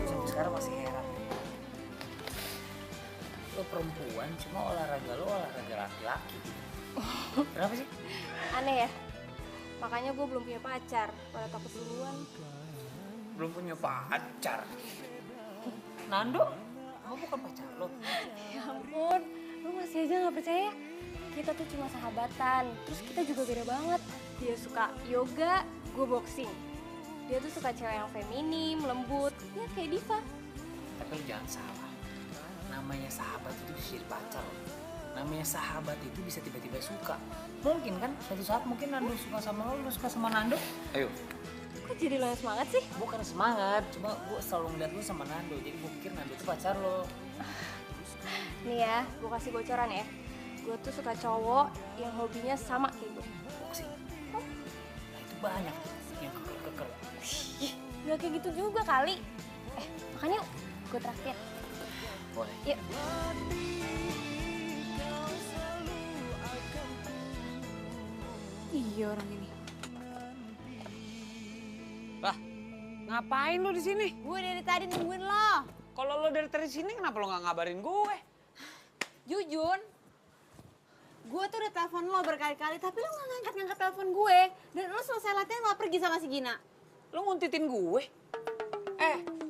Sampai sekarang masih heran. Lo perempuan cuma olahraga lo olahraga laki-laki. Kenapa sih? Aneh ya? Makanya gue belum punya pacar, pada takut duluan. Belum punya pacar? Nando? Kamu bukan pacar lo? Ya ampun, lu masih aja gak percaya? Kita tuh cuma sahabatan, terus kita juga beda banget. Dia suka yoga, gue boxing. Dia tuh suka cewek yang feminim, lembut, ya kayak Diva. Tapi lu jangan salah. Namanya sahabat itu bisa jadi pacar. Namanya sahabat itu bisa tiba-tiba suka. Mungkin kan suatu saat mungkin Nando suka sama lo suka sama Nando. Ayo. Kok jadi lo yang semangat sih? Bukan semangat, cuma gue selalu ngeliat lo sama Nando. Jadi gue pikir Nando itu pacar lo. Nih ya, gue kasih bocoran ya. Gue tuh suka cowok yang hobinya sama kayak gue. Boxing. Nah itu banyak yang keker-keker. Ih, gak kayak gitu juga kali. Makan yuk, gue traktir. Boleh. Yuk. Iya orang ini. Bah, ngapain lu di sini? Gue dari tadi nungguin lo. Kalau lo dari sini kenapa lo nggak ngabarin gue? Jujun, gue tuh udah telepon lo berkali-kali, tapi lo nggak ngangkat-ngangkat telepon gue. Dan lo selesai latihan lo pergi sama si Gina. Lo nguntitin gue?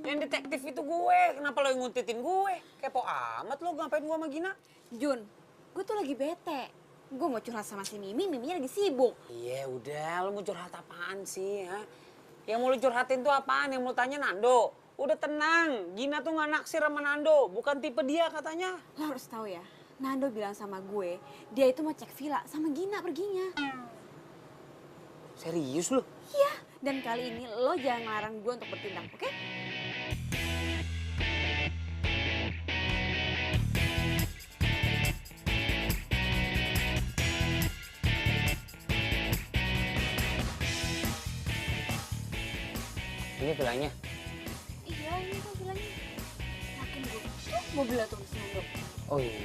Yang detektif itu gue. Kenapa lo yang nguntitin gue? Kepo amat lo ngapain gue sama Gina? Jun, gue tuh lagi bete. Gue mau curhat sama si Miminya lagi sibuk. Iya udah, lo mau curhat apaan sih? Ha? Yang mau lo curhatin tuh apaan? Yang mau tanya Nando? Udah tenang, Gina tuh nggak naksir sama Nando. Bukan tipe dia katanya. Lo harus tahu ya, Nando bilang sama gue, dia itu mau cek villa sama Gina perginya. Serius lo? Iya, dan kali ini lo jangan ngelarang gue untuk bertindak, oke? Ini villanya. Iya, ini tuh villanya. Yakin gue, tuh mobilnya tuh si Nando. Oh iya.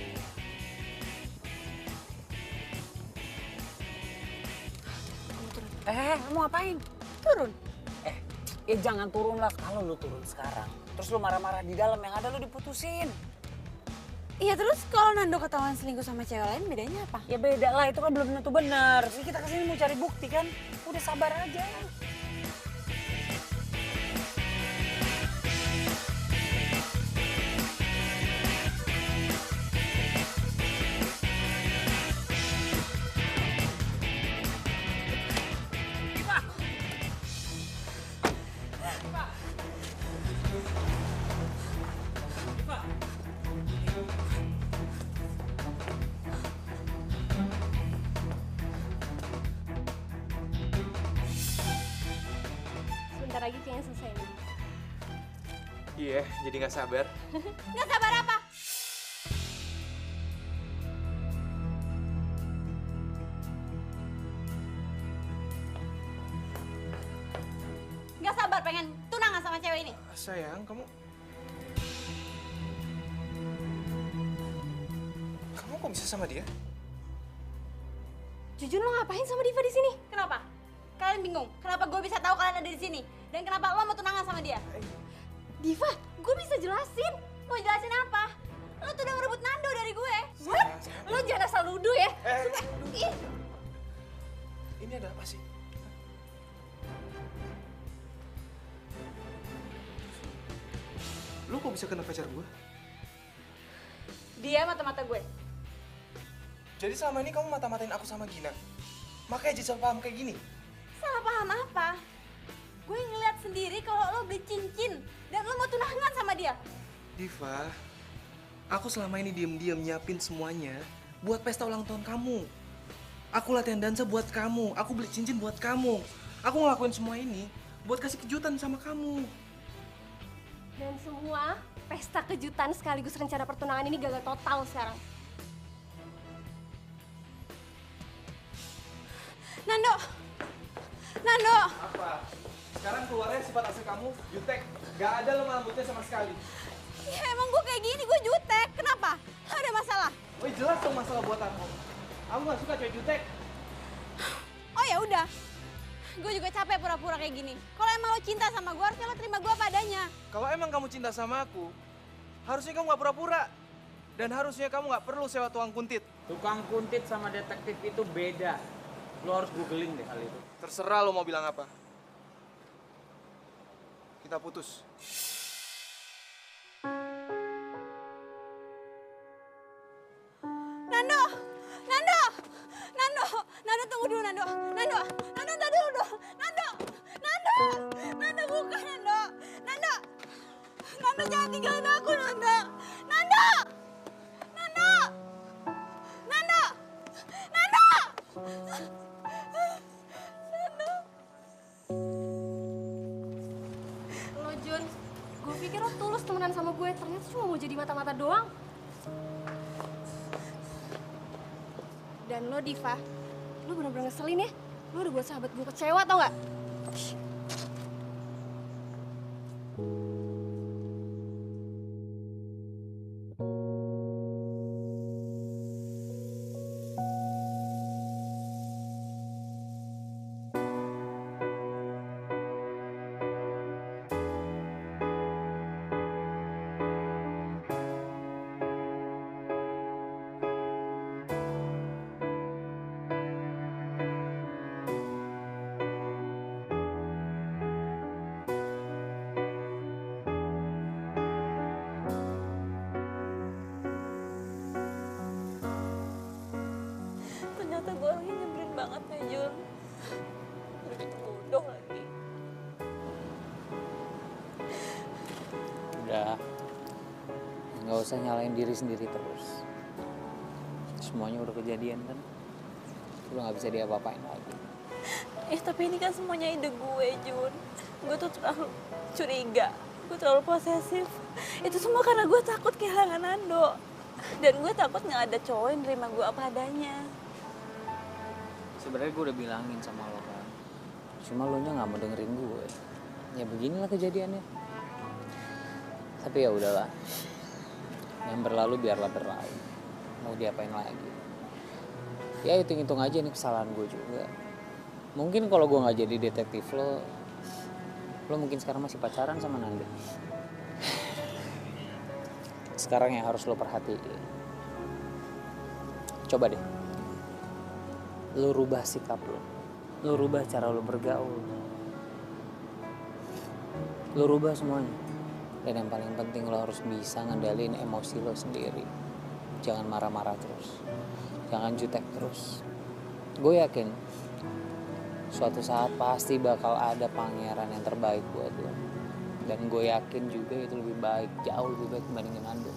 Mau ngapain? Turun. Ya jangan turun lah. Kalau lu turun sekarang, terus lu marah-marah di dalam, yang ada lu diputusin. Iya, terus kalau Nando ketahuan selingkuh sama cewek lain, bedanya apa? Ya beda lah, itu kan belum tentu benar. Sih kita kesini mau cari bukti kan. Udah sabar aja. Sebentar lagi kayaknya selesai nih. Iya, jadi nggak sabar. Nggak sabar apa? Nggak sabar pengen tunangan sama cewek ini. Sayang, kamu kok bisa sama dia? Jujun lo ngapain sama Diva di sini? Kenapa? Kalian bingung? Kenapa gue bisa tahu kalian ada di sini? Dan kenapa lo mau tunangan sama dia? Diva, gue bisa jelasin. Mau jelasin apa? Lo tuh udah ngerebut Nando dari gue. What? Lo jangan asal nuduh ya. Ih, Ini ada apa sih? Lu kok bisa kena pacar gue? dia mata-mata gue. Jadi selama ini kamu mata-matain aku sama Gina? Makanya jadi salah paham kayak gini? Salah paham apa? Gue ngeliat sendiri kalau lo beli cincin dan lo mau tunangan sama dia. Diva, aku selama ini diem-diem nyiapin semuanya buat pesta ulang tahun kamu. Aku latihan dansa buat kamu, aku beli cincin buat kamu. Aku ngelakuin semua ini buat kasih kejutan sama kamu. Dan semua pesta kejutan sekaligus rencana pertunangan ini gagal total sekarang. Nando! Nando! Apa? Sekarang keluarnya sifat asli kamu, jutek. Gak ada lemah lembutnya sama sekali. Ya emang gue kayak gini, gue jutek. Kenapa? Ada masalah? Oh jelas dong masalah buatanmu. Aku gak suka cewek jutek. Oh ya udah. Gue juga capek pura-pura kayak gini. Kalau emang lo cinta sama gue, harusnya lo terima gue padanya. Kalau emang kamu cinta sama aku, harusnya kamu gak pura-pura. Dan harusnya kamu gak perlu sewa tukang kuntit. Tukang kuntit sama detektif itu beda. Lo harus googling deh hal itu. Terserah lo mau bilang apa. Kita putus. Nando! Nando! Nando! Nando tunggu dulu Nando! Nando! Nando tunggu dulu! Nando! Nando! Nando bukan Nando! Nando! Nando jangan tinggalin aku Nando! Nando! Nando! Nando! Nando! Nando! Lo Jun, gue pikir lo tulus temenan sama gue, ternyata cuma mau jadi mata-mata doang. Dan lo Diva, lo bener-bener ngeselin ya. Lo udah buat sahabat gue kecewa tau gak? nggak usah nyalain diri sendiri terus. Semuanya udah kejadian kan, udah nggak bisa diapa-apain lagi. Tapi ini kan semuanya ide gue, Jun. Gue tuh terlalu curiga, gue terlalu posesif. Itu semua karena gue takut kehilangan Nando. Dan gue takut nggak ada cowok yang nerima gue apa adanya. Sebenarnya gue udah bilangin sama lo kan, cuma lo nya nggak mau dengerin gue. Ya beginilah kejadiannya. Tapi ya udahlah, yang berlalu biarlah berlalu. Mau diapain lagi? Ya hitung-hitung aja nih kesalahan gue juga. Mungkin kalau gue nggak jadi detektif lo mungkin sekarang masih pacaran sama Nanda. Sekarang yang harus lo perhatiin, coba deh, lo rubah sikap lo rubah cara lo bergaul, lo rubah semuanya. Dan yang paling penting lo harus bisa ngendaliin emosi lo sendiri. Jangan marah-marah terus, jangan jutek terus. Gue yakin suatu saat pasti bakal ada pangeran yang terbaik buat lo. Dan gue yakin juga itu lebih baik, jauh lebih baik dibandingin Nando.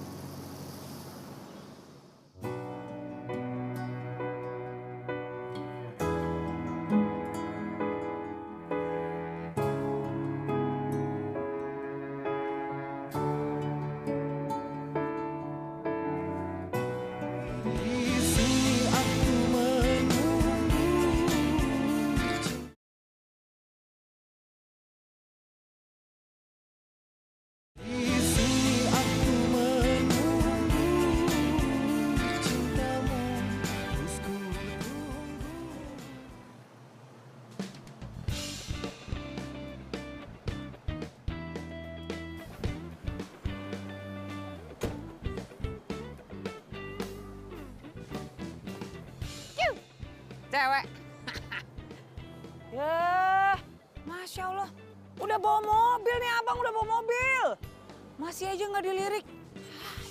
Cewek. Ya, Masya Allah. Udah bawa mobil nih abang, udah bawa mobil. Masih aja nggak dilirik.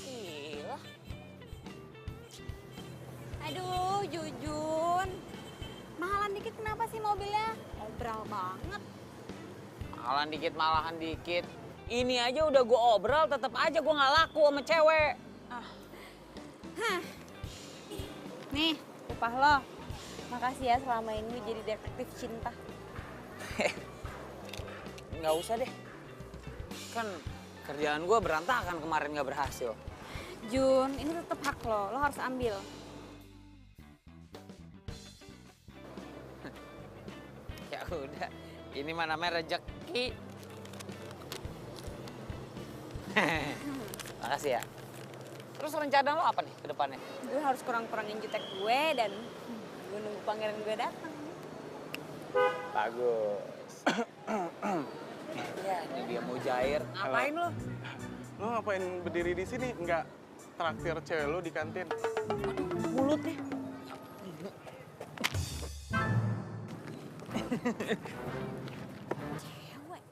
Gila. Aduh, Jujun. Mahalan dikit kenapa sih mobilnya? Obral banget. Mahalan dikit, malahan dikit. Ini aja udah gue obral, tetap aja gue nggak laku sama cewek. Nih, upah lo. Makasih ya selama ini jadi detektif cinta. Nggak usah deh. Kan kerjaan gue berantakan kemarin nggak berhasil. Jun, ini tetap hak lo harus ambil. Ya udah, ini mah namanya rezeki. Makasih ya. Terus rencana lo apa nih ke depannya? Gue harus kurang-kurangin jutek gue dan gue nunggu pangeran gue datang. Bagus. Ya, ini dia mau jair. Ngapain lo? Lo ngapain berdiri di sini? Nggak traktir cewek lo di kantin? Mulutnya. Cewek.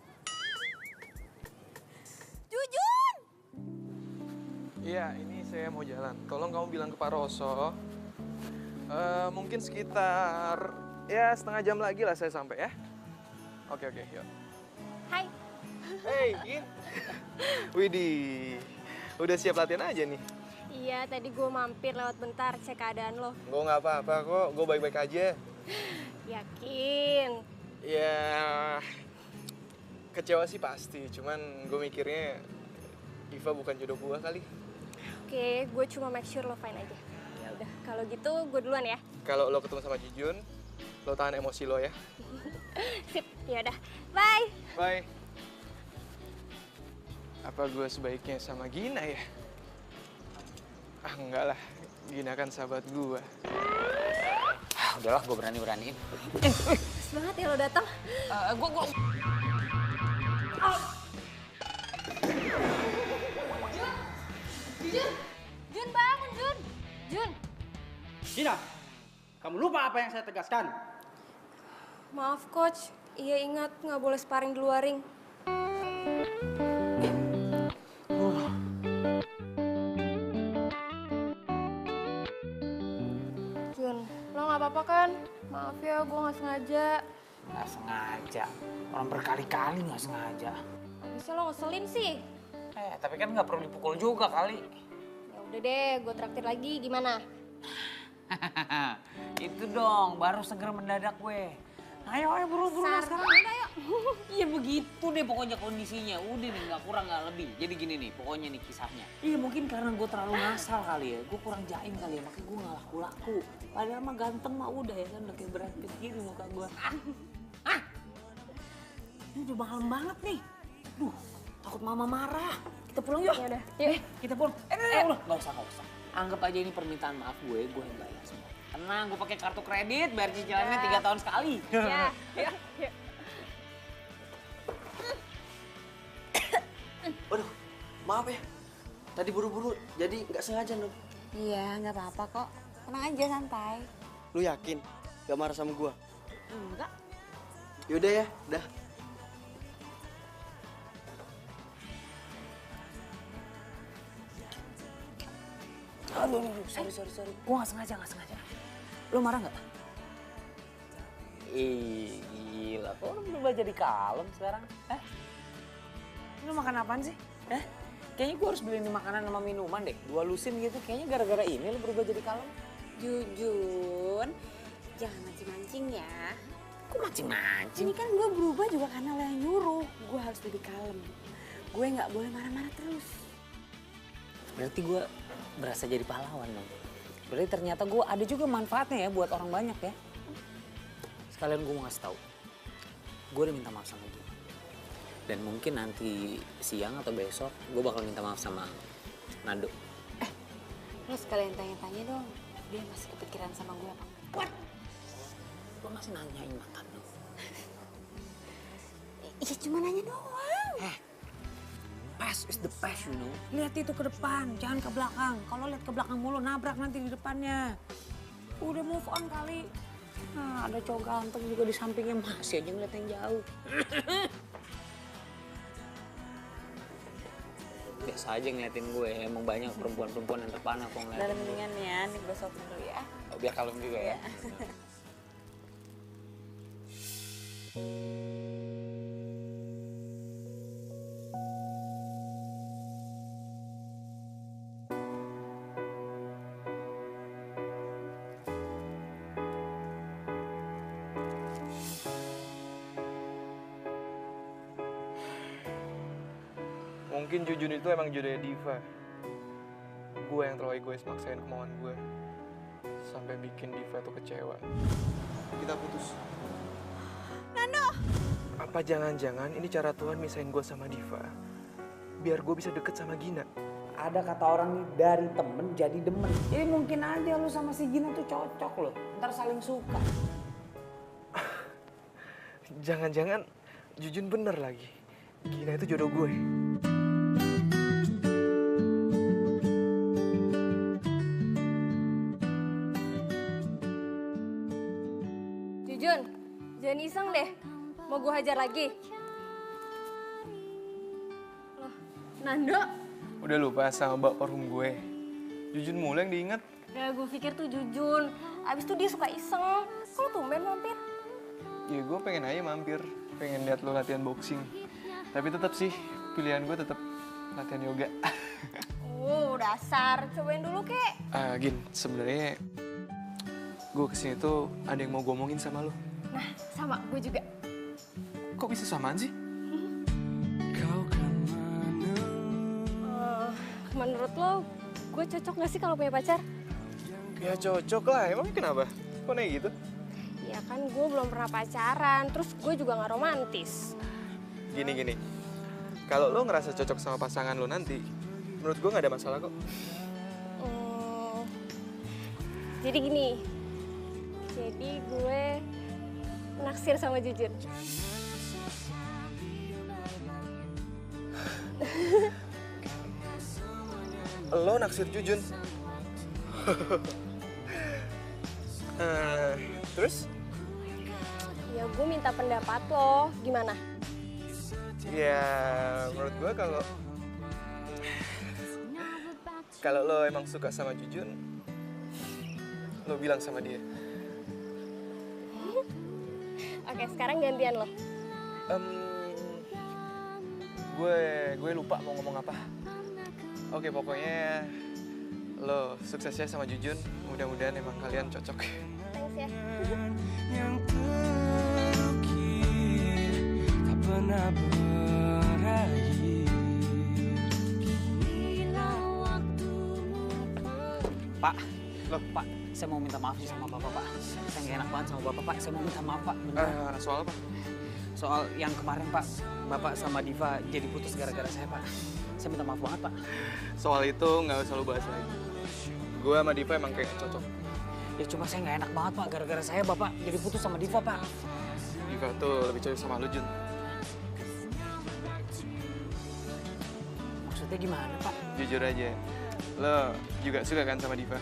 Jujun! Iya, ini saya mau jalan. Tolong kamu bilang ke Pak Roso. Mungkin sekitar ya setengah jam lagi lah saya sampai ya. Oke, yuk. Hai. Hey, Gin. Widih, udah siap latihan aja nih? Iya, tadi gue mampir lewat bentar cek keadaan lo. Gue nggak apa-apa kok, gue baik-baik aja. Yakin? Ya, kecewa sih pasti. Cuman gue mikirnya Iva bukan jodoh gue kali. Oke, gue cuma make sure lo fine aja. Ya udah, kalau gitu gue duluan ya. Kalau lo ketemu sama Jujun, lo tahan emosi lo ya. Sip, ya udah. Bye. Bye. Apa gue sebaiknya sama Gina ya? Ah, enggak lah. Gina kan sahabat gue. Udahlah, gue berani-beraniin. Pas banget ya lo datang. Gue. Jun bangun, Jun. Jun. Gina, kamu lupa apa yang saya tegaskan? Maaf, Coach. Iya ingat, nggak boleh sparring di luar ring. Jun, lo nggak apa-apa kan? Maaf ya, gue nggak sengaja. Nggak sengaja. Orang berkali-kali nggak sengaja. Bisa lo ngeselin sih. Tapi kan nggak perlu dipukul juga kali. Udah deh, gue traktir lagi, gimana? Itu dong, baru seger mendadak gue. Ayo buru-buru lah sekarang. Ayo. Iya begitu deh pokoknya kondisinya. Udah nih nggak kurang nggak lebih. Jadi gini nih pokoknya nih kisahnya. Iya mungkin karena gue terlalu ngasal kali ya. Gue kurang jaim kali ya makanya gue nggak laku-laku. Padahal mah ganteng mah udah ya kan udah kayak Brad Pitt gini muka gue. Ini udah malam banget nih. Duh takut mama marah. Kita pulang yuk. Ya udah, yuk. Kita pulang. Nggak usah. Anggap aja ini permintaan maaf gue yang bayar semua. Tenang, gue pakai kartu kredit, bayar cicilannya 3 tahun sekali. Ya. Waduh, maaf ya. Tadi buru-buru, jadi nggak sengaja Nur. Iya, nggak apa-apa kok. Tenang aja, santai. Lu yakin? Gak marah sama gua? Enggak. Yaudah ya, dah. Aduh, sorry. Gue nggak sengaja. Lo marah nggak? Ih, gila. Kok lo berubah jadi kalem sekarang? Lo makan apaan sih? Kayaknya gue harus beliin makanan sama minuman deh. 2 lusin gitu. Kayaknya gara-gara ini lo berubah jadi kalem. Jujun, jangan mancing-mancing ya. Kok mancing-mancing? Ini kan gue berubah juga karena lo yang nyuruh. Gue harus lebih kalem. Gue nggak boleh marah-marah terus. Berarti gue berasa jadi pahlawan dong. Berarti ternyata gue ada juga manfaatnya ya buat orang banyak ya. Sekalian gue mau ngasih tahu. Gue udah minta maaf sama dia. Dan mungkin nanti siang atau besok gue bakal minta maaf sama Nando. Lo sekalian tanya-tanya dong. Dia masih kepikiran sama gue apa? What? Lo masih nanyain mantan lo? Iya cuma nanya doang. Past is the past, you know. Lihat itu ke depan, jangan ke belakang. Kalau lihat ke belakang mulu, nabrak nanti di depannya. Udah move on kali. Nah, ada cowok ganteng juga di sampingnya, masih aja ngeliat yang jauh. Biasa aja ngeliatin gue, emang banyak perempuan-perempuan yang terpana kok ngeliatin. Dalam mendingan ya, nih gue sok dulu ya. Oh, biar kalem juga ya. Mungkin Jujun itu emang jodohnya Diva. Gue yang terlalu egois maksain kemauan gue. Sampai bikin Diva tuh kecewa. Kita putus. Nando! Apa jangan-jangan ini cara Tuhan misahin gue sama Diva? Biar gue bisa deket sama Gina. Ada kata orang nih, dari temen jadi demen. Jadi mungkin aja lu sama si Gina tuh cocok loh. Ntar saling suka. Jangan-jangan Jujun bener lagi. Gina itu jodoh gue. Jujun, jangan iseng deh. Mau gue hajar lagi? Loh, Nando? Udah lupa sama bapak room gue. Jujun mulu yang diinget. Ya gue pikir tuh Jujun. Abis itu dia suka iseng. Kok tumben mampir? Ya gue pengen aja mampir. Pengen lihat lo latihan boxing. Tapi tetap sih pilihan gue tetap latihan yoga. Dasar. Cobain dulu kek. Gin, sebenarnya gue kesini tuh ada yang mau gue omongin sama lo. Nah, sama. Gue juga. Kok bisa samaan sih? Menurut lo, gue cocok gak sih kalau punya pacar? Ya cocok lah, emang kenapa? Kok naik gitu? Ya kan gue belum pernah pacaran, terus gue juga gak romantis. Gini, kalau lo ngerasa cocok sama pasangan lo nanti, menurut gue gak ada masalah kok. Jadi gini, gue naksir sama Jujun. Lo naksir Jujun? Terus? Ya gue minta pendapat lo, gimana? Ya menurut gue kalau lo emang suka sama Jujun, lo bilang sama dia. Oke, sekarang gantian lo. Gue lupa mau ngomong apa. Oke, pokoknya lo suksesnya sama Jujun. Mudah-mudahan emang kalian cocok. Thanks ya. Yang terukir tak pernah berakhir. Pak, loh Pak, saya mau minta maaf sama Bapak, Pak. Saya nggak enak banget sama Bapak, Pak. Saya mau minta maaf, Pak. Beneran. Soal apa? Soal yang kemarin, Pak. Bapak sama Diva jadi putus gara-gara saya, Pak. Saya minta maaf banget, Pak. Soal itu nggak usah lo bahas lagi. Gue sama Diva emang kayak nggak cocok. Ya cuma saya nggak enak banget, Pak. Gara-gara saya Bapak jadi putus sama Diva, Pak. Diva tuh lebih cocok sama lo, Jun. Maksudnya gimana, Pak? Jujur aja, lo juga suka kan sama Diva?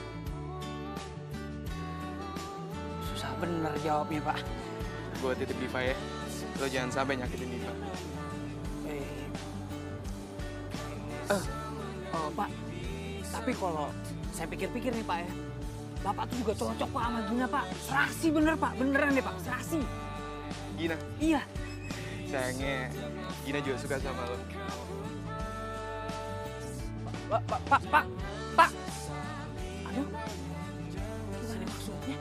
Susah bener jawabnya, Pak. Gue titip Diva ya. Lo jangan sampai nyakitin Diva. Pak, tapi kalau saya pikir-pikir nih Pak ya, Bapak tuh juga cocok Pak sama Gina Pak. Serasi bener Pak, beneran deh Pak, serasi. Gina? Iya. Sayangnya Gina juga suka sama lo. Pak. Aduh, gimana maksudnya?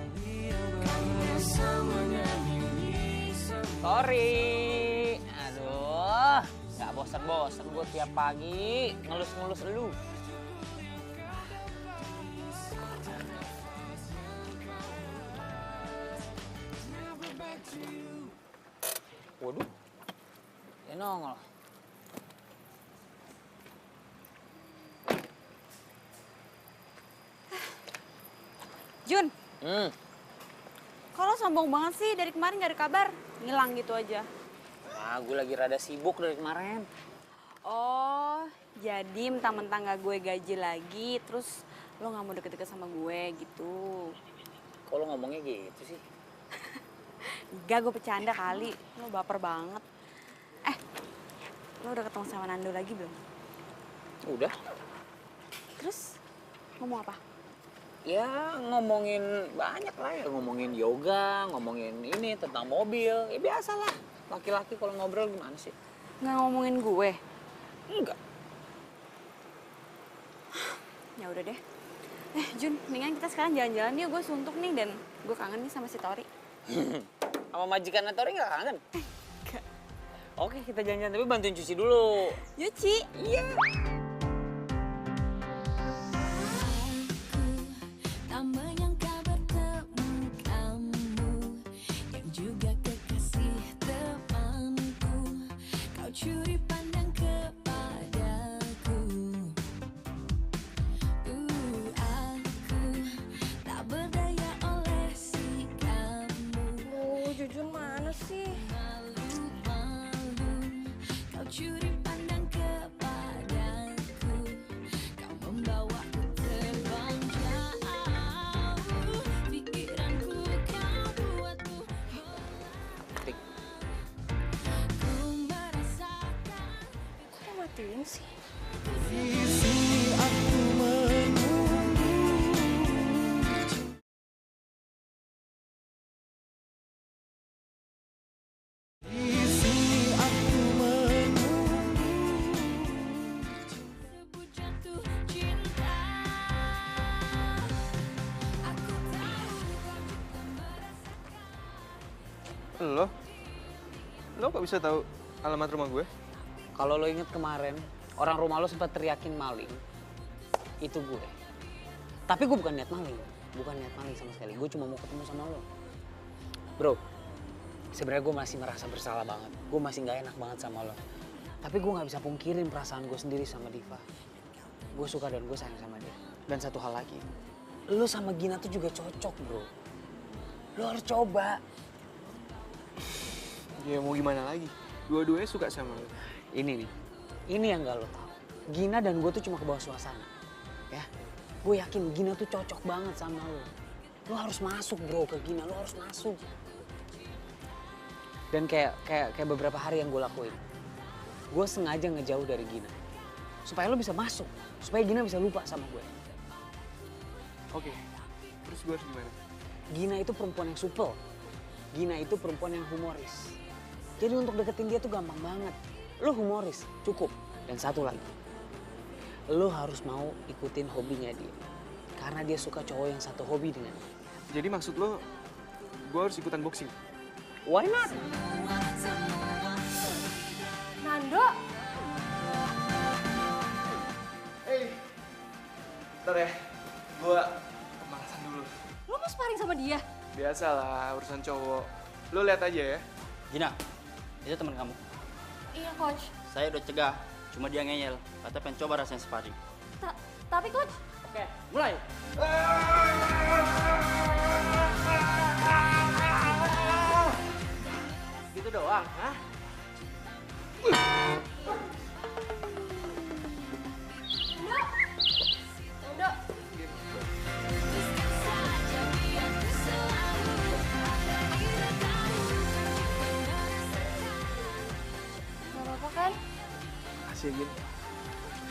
Sorry. Aduh, nggak bosan-bosan gue tiap pagi ngelus-ngelus elu. Waduh, dia nongol. Jun, kalau sombong banget sih dari kemarin gak ada kabar, ngilang gitu aja. Nah, gue lagi rada sibuk dari kemarin. Oh, jadi mentang-mentang gak gue gaji lagi, terus lo gak mau deket-deket sama gue gitu. Kok lo ngomongnya gitu sih? Enggak, gue bercanda kali. Lo baper banget. Lo udah ketemu sama Nando lagi belum? Udah. Terus ngomong apa? Ya ngomongin banyak lah ya, ngomongin yoga, ngomongin ini tentang mobil. Ya biasalah, laki-laki kalau ngobrol gimana sih? Nggak ngomongin gue? Enggak. Ya udah deh. Jun, mendingan kita sekarang jalan-jalan yuk. Gue suntuk nih dan gue kangen nih sama si Tori. Sama majikan Tori nggak kangen? Enggak. Oke, kita jalan-jalan tapi bantuin cuci dulu. Cuci? Iya. Tak menyangka bertemu kamu yang juga kekasih temanku. Kau curi pandang kepadaku. Aku tak berdaya oleh sikapmu. Jujun mana sih? Malu-malu kau curi pandang kepadaku. Kau membawaku terbang jauh. Pikiranku kau buatku. Ku merasakan. Kok matiin sih? Di sini aku menunggu. Di sini aku menunggu. Sebut jatuh cinta. Aku tahu kau juga merasakan. Lo kok bisa tahu alamat rumah gue? Kalau lo inget kemarin, orang rumah lo sempat teriakin maling. Itu gue. Tapi gue bukan niat maling. Bukan niat maling sama sekali. Gue cuma mau ketemu sama lo. Bro, sebenarnya gue masih merasa bersalah banget. Gue masih nggak enak banget sama lo. Tapi gue nggak bisa pungkirin perasaan gue sendiri sama Diva. Gue suka dan gue sayang sama dia. Dan satu hal lagi, lo sama Gina tuh juga cocok, bro. Lo harus coba. Ya mau gimana lagi? Dua-duanya suka sama lo. Ini nih, ini yang gak lo tau. Gina dan gue tuh cuma ke bawah suasana. Ya, gue yakin Gina tuh cocok banget sama lo. Lo harus masuk bro ke Gina, lo harus masuk. Dan kayak beberapa hari yang gue lakuin. Gue sengaja ngejauh dari Gina. Supaya lo bisa masuk, supaya Gina bisa lupa sama gue. Oke, terus gue harus gimana? Gina itu perempuan yang supel. Gina itu perempuan yang humoris. Jadi untuk deketin dia tuh gampang banget. Lo humoris, cukup. Dan satu lagi, lo harus mau ikutin hobinya dia. karena dia suka cowok yang satu hobi dengan dia. Jadi maksud lo, gue harus ikutan boxing? Why not? Nando, Bentar ya, gue pemanasan dulu. lo mau sparring sama dia? Biasalah, urusan cowok. Lo lihat aja ya. Gina, itu teman kamu. Iya, Coach. Saya udah cegah, cuma dia ngeyel. Katanya pengen coba rasanya sparring. Tapi, Coach. Oke, mulai. Gitu doang, hah? Nando. Gak apa-apa kan? Kasih Gin.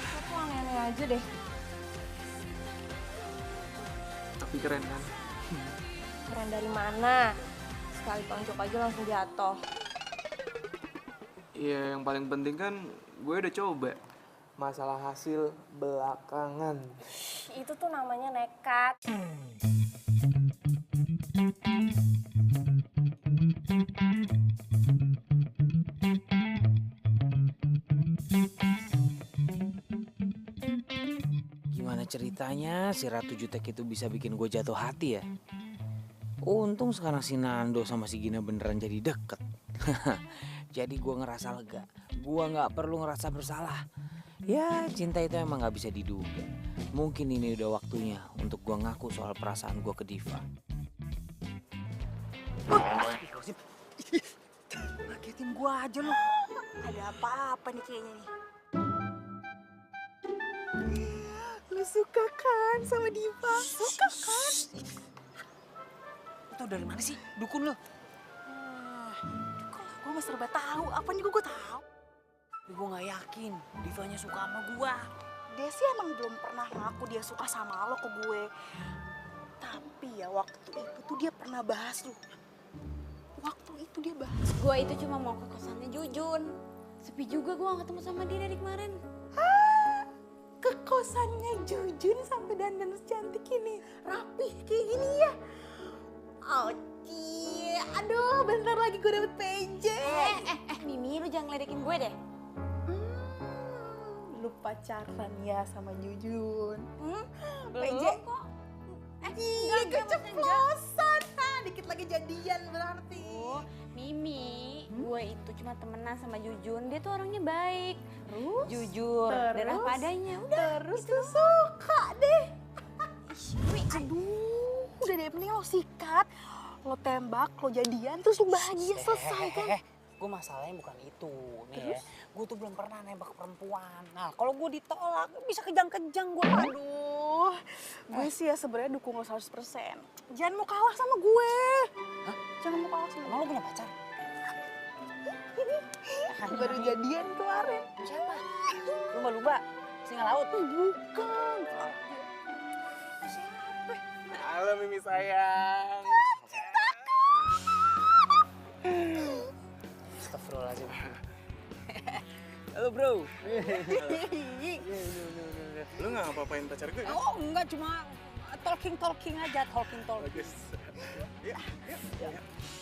Aku aneh-aneh aja deh. Tapi keren kan? Keren dari mana? Sekali tonjok aja langsung jatuh. Iya, yang paling penting kan gue udah coba. Masalah hasil belakangan. Itu tuh namanya nekat. Gimana ceritanya si Ratu Jutek itu bisa bikin gue jatuh hati ya? Untung sekarang si Nando sama si Gina beneran jadi deket. Jadi gue ngerasa lega. Gue gak perlu ngerasa bersalah. Ya cinta itu emang gak bisa diduga. Mungkin ini udah waktunya untuk gue ngaku soal perasaan gue ke Diva. Ngagetin gue aja lo. Ada apa-apa nih kayaknya nih. Lu suka kan sama Diva? Suka kan? Lu tau dari mana sih dukun lo? Gue mah serba tahu. Apa nih gue tahu? Tapi gue gak yakin Divanya suka sama gue. Dia sih emang belum pernah ngaku dia suka sama lo ke gue. Tapi ya waktu itu tuh dia pernah bahas lo. Waktu itu dia bahas. Gue itu cuma mau ke kosannya Jujun. Sepi juga gue gak ketemu sama dia dari kemarin. Ke kosannya Jujun sampai dandan secantik ini. Rapih kayak gini ya. Oci, aduh bentar lagi gue dapet PJ. Mimi lu jangan ngeledekin gue deh. Lu pacaran ya sama Jujun? Belum kok. Iya keceplosan. Dikit lagi jadian berarti. Mimi, gue itu cuma temenan sama Jujun. Dia tuh orangnya baik. Terus? Jujur dan apa adanya. Udah. Terus tuh suka deh. Aduh, udah deh mending lo sikat. Lo tembak, lo jadian, terus lo bahagia selesai kan? Gue masalahnya bukan itu. Nih ya, gue tuh belum pernah nembak perempuan. Nah kalau gue ditolak bisa kejang-kejang gue. Aduh, gue sih ya sebenarnya dukung lo 100%. Jangan mau kalah sama gue. Hah? Jangan mau kalah sama gue. Emang lo punya pacar? Baru jadian kemarin. Siapa? Lumba-lumba? Singa laut? Bukan. Halo Mimi sayang. Astagfirullahaladzim. Halo bro. Lu nggak ngapa-ngapain pacar gue? Oh enggak, cuma talking aja, talking. Bagus. Yuk.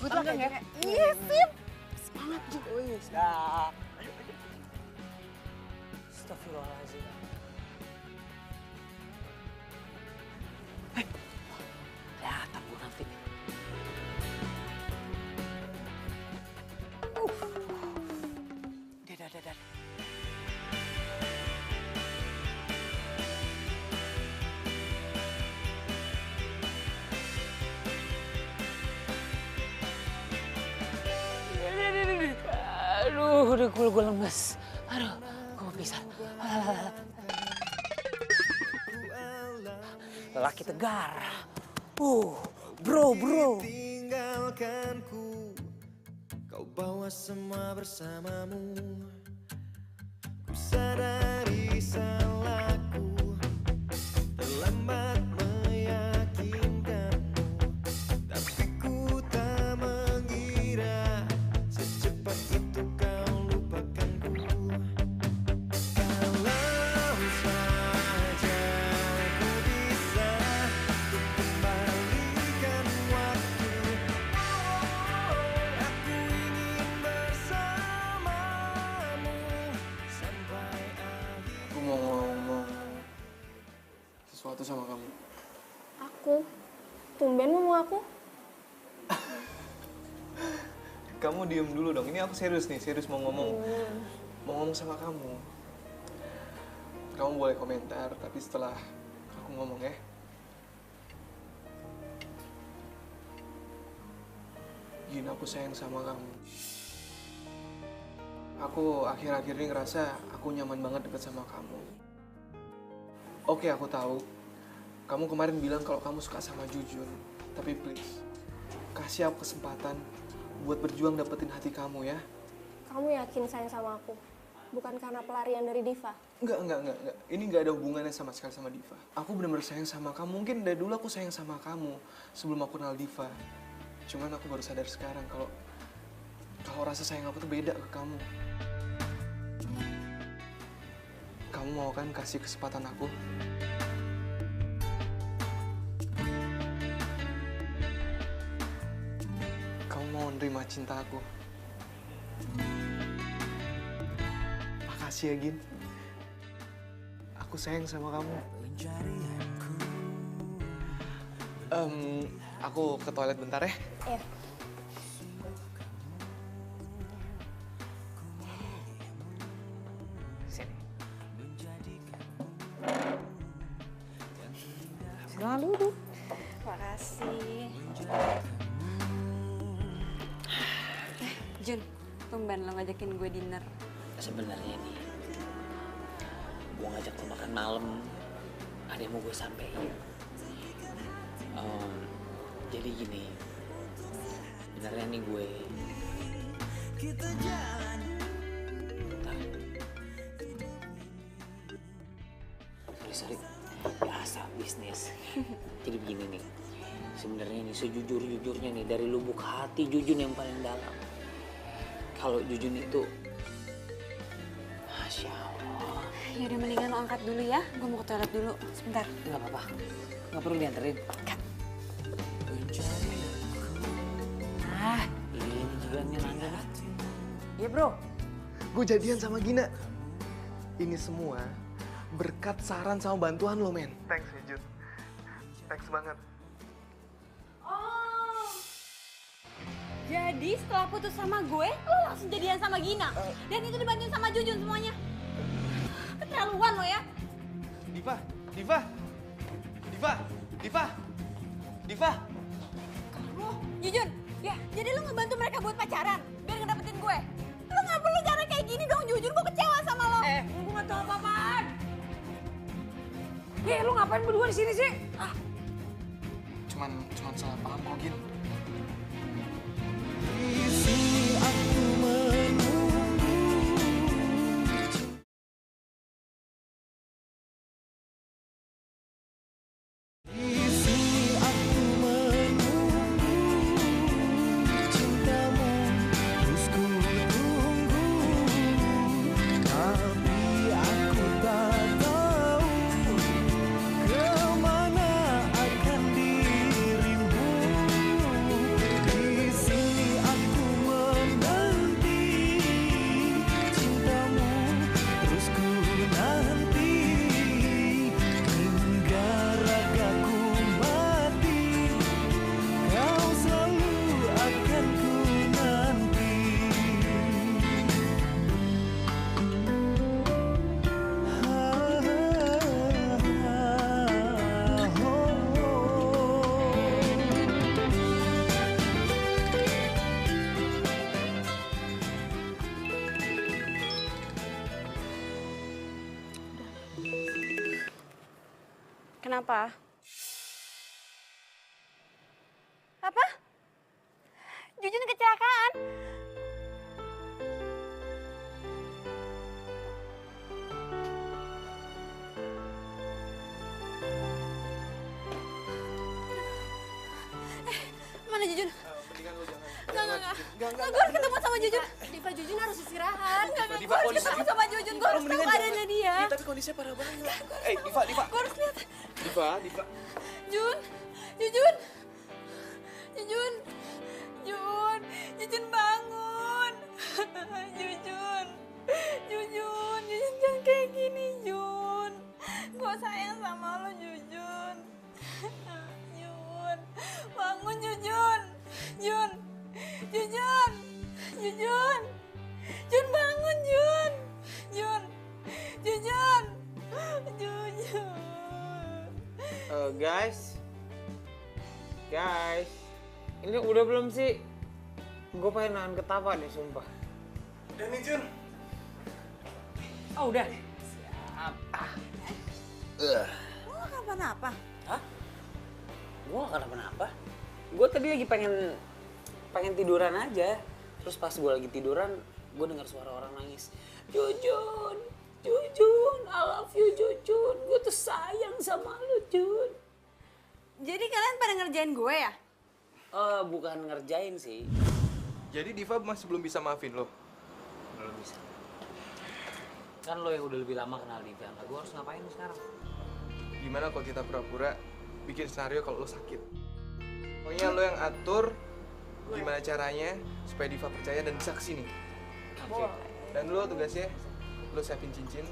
Gue tuh ya. Iya sip. Semangat juga. Oh iya, siap. Astagfirullahaladzim. Kelihatan gue nanti. Dadah. Aduh, udah gue lemes. Aduh, gue mau pisah. Lelaki tegar. Bro. Tinggalkanku, kau bawa semua bersamamu. Ku sadari salahku, terlambat meyakinkanmu. Tapi ku tak mengira secepat itu kau lupakanku. Kalau saja ku bisa tumben mau aku. Kamu diem dulu dong, ini aku serius nih, serius mau ngomong. Mau ngomong sama kamu. Kamu boleh komentar, tapi setelah aku ngomong ya. Gin, aku sayang sama kamu. Aku akhir-akhir ini ngerasa aku nyaman banget deket sama kamu. Oke, aku tahu. Kamu kemarin bilang kalau kamu suka sama Jujun. Tapi please, kasih aku kesempatan buat berjuang dapetin hati kamu ya. Kamu yakin sayang sama aku? Bukan karena pelarian dari Diva? Enggak. Ini nggak ada hubungannya sama sekali sama Diva. Aku benar-benar sayang sama kamu. Mungkin dari dulu aku sayang sama kamu sebelum aku kenal Diva. Cuman aku baru sadar sekarang kalau rasa sayang aku tuh beda ke kamu. Kamu mau kan kasih kesempatan aku? Kamu mau nerima cinta aku? Makasih ya, Gin. Aku sayang sama kamu. Aku ke toilet bentar ya. Iya. Sini. Silakan duduk. Makasih. Jun, tumben lo ngajakin gue dinner. Sebenarnya nih, gue ngajak lo makan malam, ada yang mau gue sampein. Jadi gini, sebenarnya nih gue. Sorry, biasa bisnis. Jadi begini nih, sebenarnya nih sejujur-jujurnya nih dari lubuk hati Jujun yang paling dalam. Kalau Jujun itu, Masya Allah. Yaudah mendingan lo angkat dulu ya, gue mau ke toilet dulu, sebentar. Gak apa-apa, gak perlu dianterin. Ini juga nih Nanda. Iya bro, gue jadian sama Gina. Ini semua berkat saran sama bantuan lo, men. Thanks ya, Jun. Thanks banget. Oh, jadi setelah putus sama gue, lo langsung jadian sama Gina? Dan itu dibantuin sama Jujun semuanya? Keterlaluan lo ya? Diva! Oh, Jujun, ya jadi lo ngebantu mereka buat pacaran biar ngedapetin gue. Lo nggak perlu cara kayak gini dong, Jujun. Gue kecewa sama lo. Gue nggak tahu apa-apaan. Lo ngapain berdua di sini sih? Cuman salah paham kok, Gin. Kenapa? Apa? Jujun kecelakaan? Mana Jujun? Mendingan lo jangan. Enggak, gue harus ketemu sama Jujun. Diva, Jujun harus istirahat. Enggak, gue harus ketemu sama Jujun. Gue harus tahu keadaannya dia. Tapi kondisinya parah banget. Diva. Gue harus lihat. Diva. Jujun, bangun. Jujun, jangan kayak gini, Jun. Gue sayang sama lo, Jujun. Jun. Guys, ini udah belum sih? Gue pengen nahan ketawa nih, sumpah. Udah nih, Jun. Oh, udah. Lo gak kenapa-napa? Hah? Gue gak kenapa-napa. Gue tadi lagi pengen tiduran aja. Terus pas gue lagi tiduran, gue dengar suara orang nangis. Jujun, Jujun, I love you Jujun. Gue tuh sayang sama lu, Jun. Jadi kalian pada ngerjain gue ya? Bukan ngerjain sih. Jadi Diva masih belum bisa maafin lo? Belum bisa. Kan lo yang udah lebih lama kenal Diva. Nah, gue harus ngapain sekarang? Gimana kalau kita pura-pura bikin skenario kalau lo sakit? Pokoknya lo yang atur gimana caranya supaya Diva percaya dan bisa kesini. Oke. Dan lo tugasnya, lo siapin cincin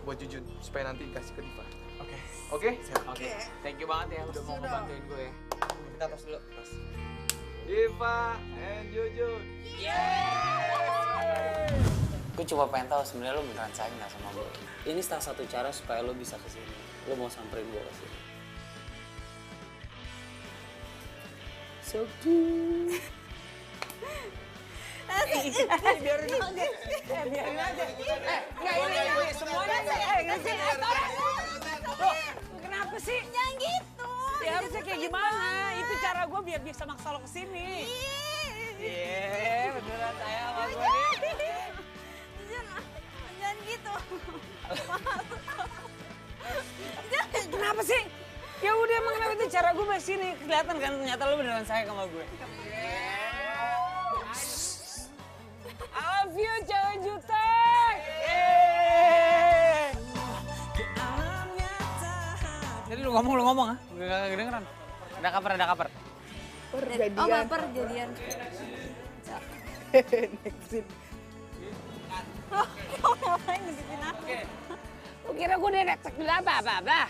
buat Jujun supaya nanti kasih ke Diva. Oke. Oke? Oke. Thank you banget ya udah mau ngebantuin gue ya. Kita tos dulu, tos. Diva and Jujun. Gue cuma pengen tahu sebenarnya lo beneran sayang gak sama gue. Ini salah satu cara supaya lo bisa kesini. Lo mau samperin gue kesini. So cute. Biarin aja. Biarin aja. Ini semuanya sih. Loh, kenapa sih? Jangan gitu. Ya harusnya kayak gimana? Itu cara gue biar bisa maksa lo kesini. Iya, beneran sayang sama gue nih. Jangan gitu. Kenapa sih? Ya udah emang kenapa itu cara gue masih sini kelihatan kan ternyata lo beneran sayang sama gue. I love you, cewek jutek. Jadi lu ngomong ah? Gak kedengeran. Ada kabar. Jadian. Oh, baper jadian. Nextin. Lo ngapain ngejitin aku? Lu kira gue udah next apa?